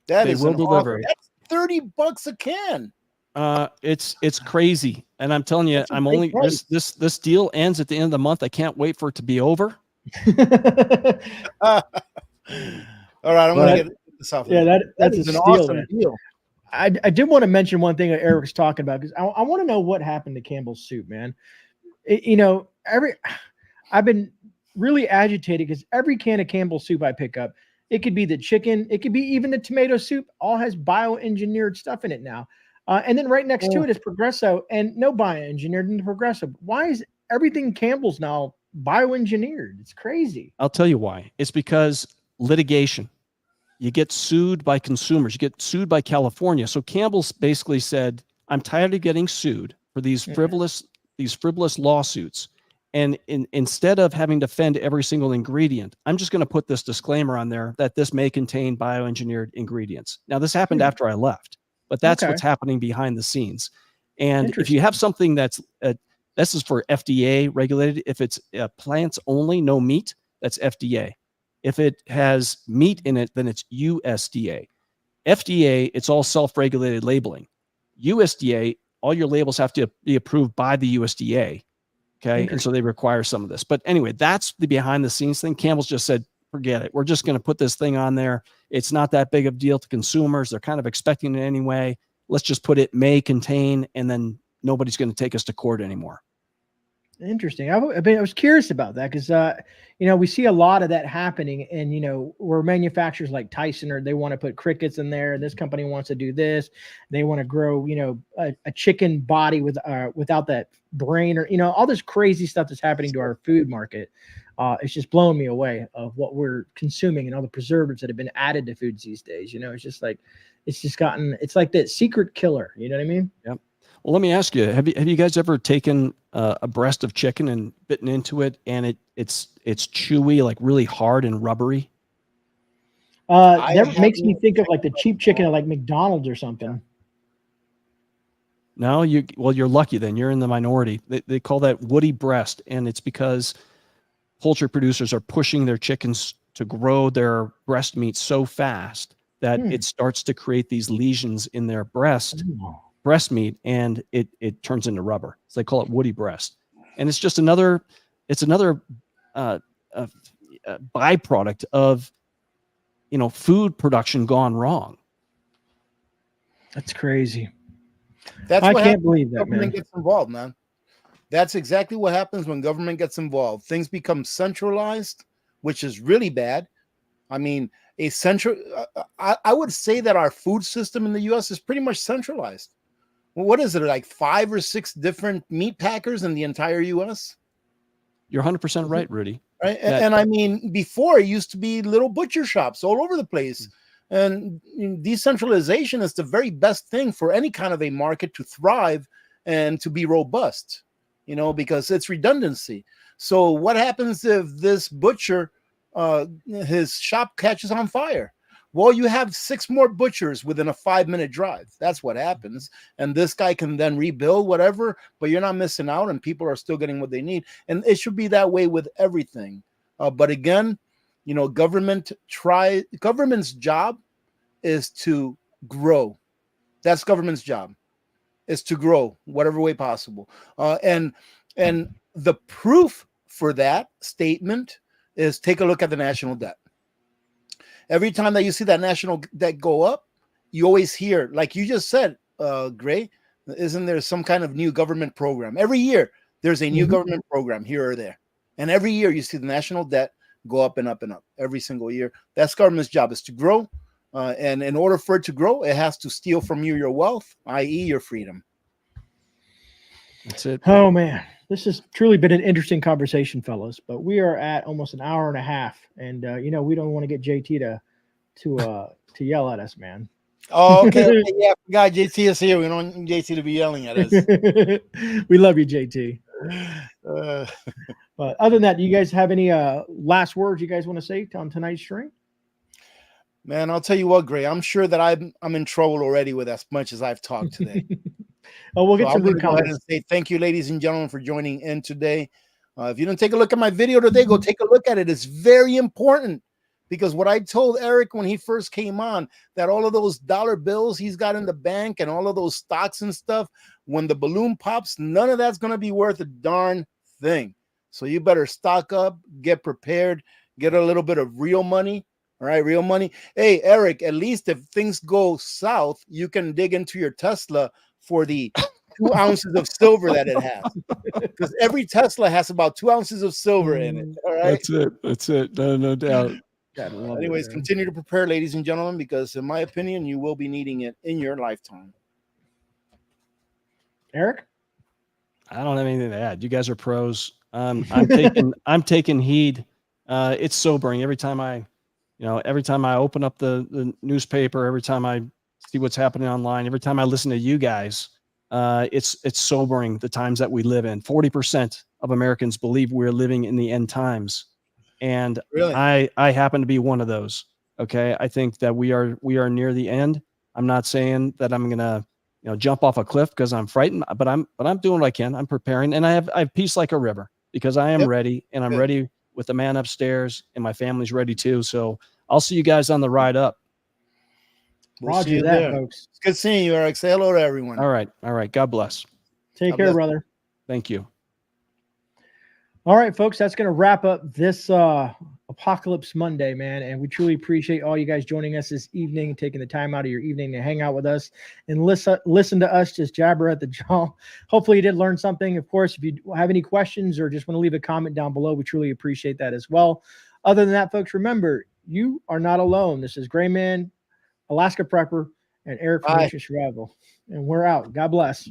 They will deliver. That's $30 a can. It's crazy. And I'm telling you, I'm only this deal ends at the end of the month. I can't wait for it to be over. All right, I'm gonna get this off. Yeah, that's an awesome deal. I did want to mention one thing that Eric was talking about, because I want to know what happened to Campbell's soup, man. I've been really agitated because every can of Campbell's soup I pick up, it could be the chicken, it could be even the tomato soup, all has bioengineered stuff in it now. And then right next to it is Progresso, and no bioengineered in the Progresso. Why is everything Campbell's now bioengineered? It's crazy. I'll tell you why. It's because litigation. You get sued by consumers. You get sued by California. So Campbell's basically said, I'm tired of getting sued for these frivolous lawsuits. And instead of having to defend every single ingredient, I'm just going to put this disclaimer on there that this may contain bioengineered ingredients. Now, this happened after I left, but that's what's happening behind the scenes. And if you have something that's this is for FDA regulated. If it's plants only, no meat, that's FDA. If it has meat in it, then it's USDA. FDA, it's all self-regulated labeling. USDA, all your labels have to be approved by the USDA. Okay. And so they require some of this. But anyway, that's the behind the scenes thing. Campbell's just said, forget it. We're just going to put this thing on there. It's not that big of a deal to consumers. They're kind of expecting it anyway. Let's just put it may contain, and then nobody's going to take us to court anymore. Interesting. I was curious about that because, we see a lot of that happening, and, where manufacturers like Tyson, or they want to put crickets in there, and this company wants to do this. They want to grow, a chicken body without that brain, or, all this crazy stuff that's happening to our food market. It's just blowing me away of what we're consuming and all the preservatives that have been added to foods these days. It's just like, it's like that secret killer. You know what I mean? Yep. Well, let me ask you, have you guys ever taken a breast of chicken and bitten into it, and it's chewy, like really hard and rubbery? That makes me think of like the cheap chicken at like McDonald's or something. No, you're lucky then. You're in the minority. They call that woody breast, and it's because poultry producers are pushing their chickens to grow their breast meat so fast that it starts to create these lesions in their breast meat, and it turns into rubber. So they call it woody breast. And it's just another byproduct of, food production gone wrong. That's crazy. I can't believe that government gets involved, man. That's exactly what happens when government gets involved. Things become centralized, which is really bad. I mean, I would say that our food system in the U.S. is pretty much centralized. What is it, like 5 or 6 different meat packers in the entire U.S.? You're 100% right, Rudy. Right, and I mean, before it used to be little butcher shops all over the place. And decentralization is the very best thing for any kind of a market to thrive and to be robust, because it's redundancy. So what happens if this butcher, his shop catches on fire? Well, you have 6 more butchers within a 5-minute drive. That's what happens. And this guy can then rebuild whatever, but you're not missing out, and people are still getting what they need. And it should be that way with everything. But again, You know, government's job is to grow. That's government's job, is to grow whatever way possible. And the proof for that statement is take a look at the national debt. Every time that you see that national debt go up, you always hear, like you just said, Grey, isn't there some kind of new government program? Every year there's a new government program here or there. And every year you see the national debt go up and up and up every single year. That's government's job, is to grow. And in order for it to grow, it has to steal from you your wealth, i.e. your freedom. That's it. Oh man, this has truly been an interesting conversation, fellas. But we are at almost an hour and a half, and you know, we don't want to get JT to yell at us, man. Oh, okay. Yeah, I forgot JT is here. We don't want JT to be yelling at us. We love you, JT. But other than that, do you guys have any last words you guys want to say on tonight's stream? Man, I'll tell you what, Grey. I'm sure that I'm in trouble already with as much as I've talked today. Oh, we'll get so some I'm good go ahead and say thank you, ladies and gentlemen, for joining in today. If you didn't take a look at my video today, go take a look at it. It's very important, because what I told Eric when he first came on, that all of those dollar bills he's got in the bank and all of those stocks and stuff, when the balloon pops, none of that's going to be worth a darn thing. So you better stock up, get prepared, get a little bit of real money. All right, real money. Hey, Eric, at least if things go south, you can dig into your Tesla for the 2 ounces of silver that it has. Because every Tesla has about 2 ounces of silver in it. All right. That's it. That's it. No doubt. Anyways, continue to prepare, ladies and gentlemen, because in my opinion, you will be needing it in your lifetime. Eric? I don't have anything to add. You guys are pros. I'm taking heed. It's sobering every time I open up the newspaper, every time I see what's happening online, every time I listen to you guys, it's sobering, the times that we live in. 40% of Americans believe we're living in the end times. And really? I happen to be one of those. Okay. I think that we are near the end. I'm not saying that I'm going to, jump off a cliff because I'm frightened, but I'm doing what I can. I'm preparing, and I have peace like a river, because I am ready, and I'm ready with the man upstairs, and my family's ready too. So I'll see you guys on the ride up. We'll see you there, folks. It's good seeing you, Eric. Say hello to everyone. All right. God bless. Take care, brother. Thank you. All right, folks, that's going to wrap up this Apocalypse Monday, man. And we truly appreciate all you guys joining us this evening, taking the time out of your evening to hang out with us and listen to us just jabber at the jaw. Hopefully you did learn something. Of course, if you have any questions or just want to leave a comment down below, we truly appreciate that as well. Other than that, folks, remember, you are not alone. This is GreyMan, Alaska Prepper, and Eric from Nation Survival. And we're out. God bless.